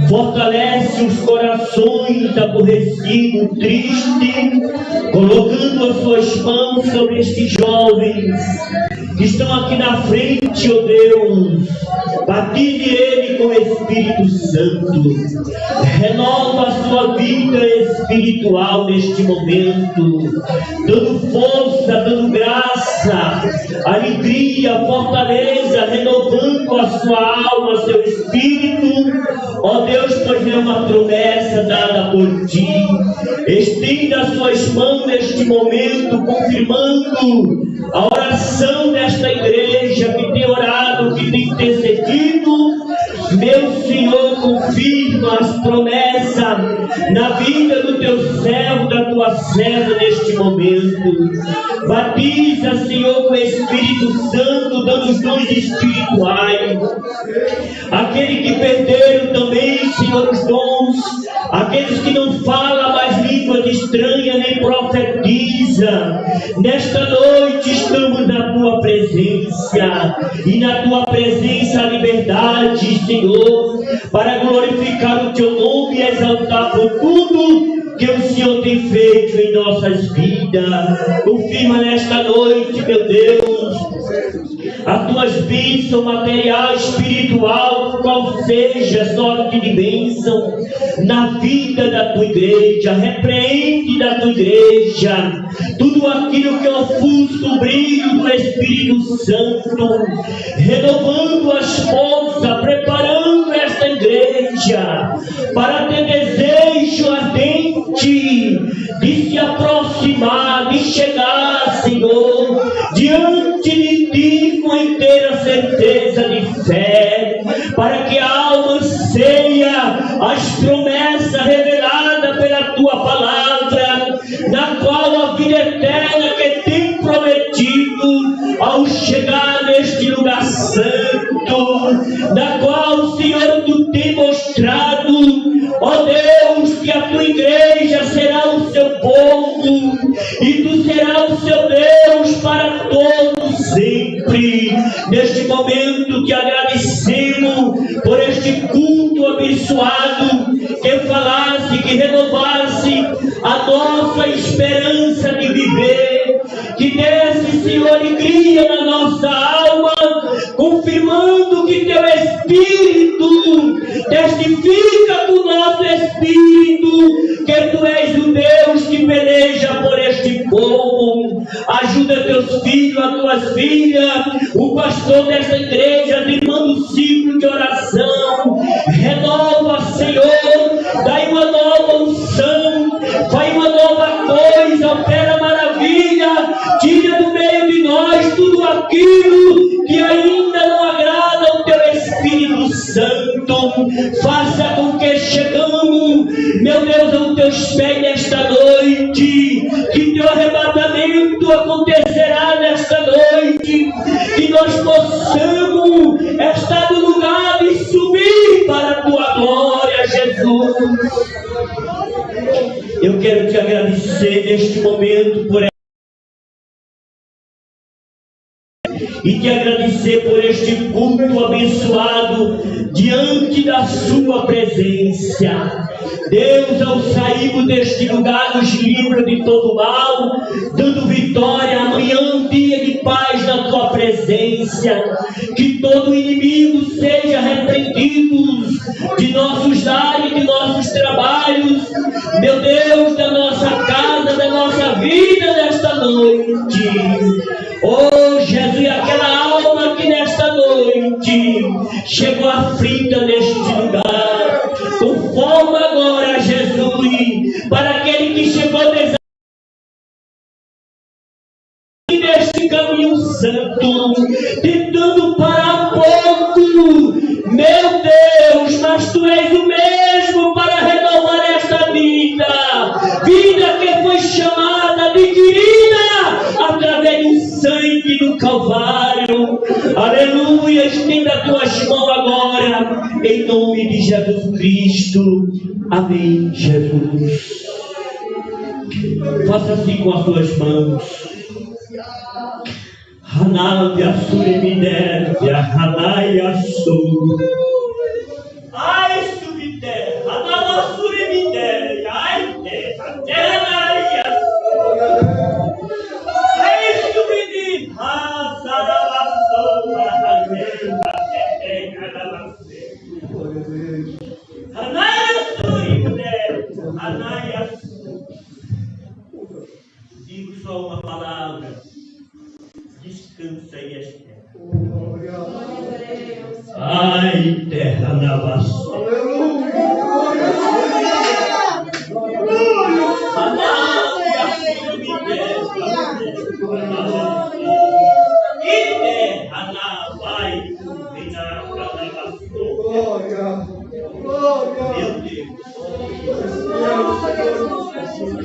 Speaker 4: Fortalece os corações aborrecidos, tristes, colocando as suas mãos sobre estes jovens que estão aqui na frente, ó Deus. Batize ele com o Espírito Santo. Renova a sua vida espiritual neste momento, dando força, dando graça, alegria, fortaleza, renovando a sua alma, seu espírito. Ó Deus, pois é uma promessa dada por ti. Estenda as suas mãos neste momento, confirmando a oração desta igreja que tem orado, que tem intercedido. Meu Senhor, confirma as promessas na vida do teu servo, da tua serva neste momento. Batiza, Senhor, com o Espírito Santo, dando os dons espirituais. Aqueles que perderam também, Senhor, os dons. Aqueles que não falam mais línguas estranhas, nem profetiza. Nesta noite estamos na tua presença. E na tua presença a liberdade, Senhor, para glorificar o teu nome e exaltar por tudo que o Senhor tem feito em nossas vidas. Confirma nesta noite, meu Deus, as tuas bênçãos material, espiritual, qual seja sorte de bênção na vida da tua igreja. Repreende da tua igreja tudo aquilo que ofusca o brilho do Espírito Santo, renovando as forças, preparando esta igreja para ter desejo ardente de se aproximar, de chegar, Senhor, diante de ti com inteira certeza de fé, para que a alma anseia as promessas reveladas pela tua palavra, na qual a vida eterna que tem prometido ao chegar neste lugar santo, na qual, Senhor, tu tem mostrado, ó Deus, que a tua igreja será o seu povo e tu serás o seu Deus para todos sempre. neste momento te agradecemos por este culto abençoado, que falasse, que renovasse a nossa esperança de viver, que desse, Senhor, alegria na nossa alma, confirmando que teu Espírito testifica com o nosso Espírito que tu és o Deus que peleja por este povo. Ajuda teus filhos, as tuas filhas, o pastor desta igreja, firmando o ciclo de oração. Renova, Senhor, dai uma nova unção, faz uma nova coisa, opera maravilha, tira do meio de nós tudo aquilo que ainda não agrada ao teu Espírito Santo. Faça com que chegamos, meu Deus, aos teus pés nesta noite, que teu arrebatamento acontecerá nesta noite, que nós possamos estar no lugar e subir para a tua glória, Jesus. Eu quero te agradecer neste momento por e te agradecer por este culto abençoado diante da sua presença. Deus, ao sairmos deste lugar, nos livra de todo mal, dando vitória. Amanhã um dia de paz na tua presença. Que todo inimigo seja repreendido de nossos lares, de nossos trabalhos, meu Deus, da nossa casa, da nossa vida nesta noite. Oh Jesus, aquela alma que nesta noite chegou aflita neste lugar, conforma agora, Jesus, para aquele que chegou neste caminho santo, tentando parar pouco, meu Deus, mas tu és o mesmo para renovar esta vida, vida que foi chamada, adquirida através do sangue do Calvário. Aleluia, estenda as tuas mãos agora, em nome de Jesus Cristo. Amém, Jesus. Faça assim com as tuas mãos. Hanavia sureminéria, Hanaia Sur. Ai, subité, Hanava sureminéria, ai, terra, terra, ai, subidi, Hazaravassora, Haneva, Hanaia sureminéria, Hanaia Sur. Digo só uma palavra. Descansa e espera. Ai, terra na vassoura. E terra na vai combinar na vassoura. Meu Deus.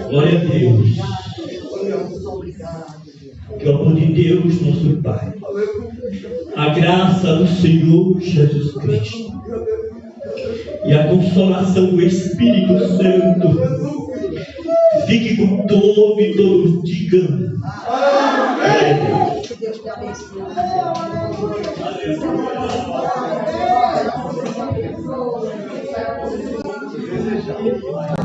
Speaker 4: Glória a Deus. Que o amor de Deus, nosso Pai, a graça do Senhor Jesus Cristo e a consolação do Espírito Santo fique com todo e todos, digam. Amém.
Speaker 1: Que Deus te abençoe. Aleluia.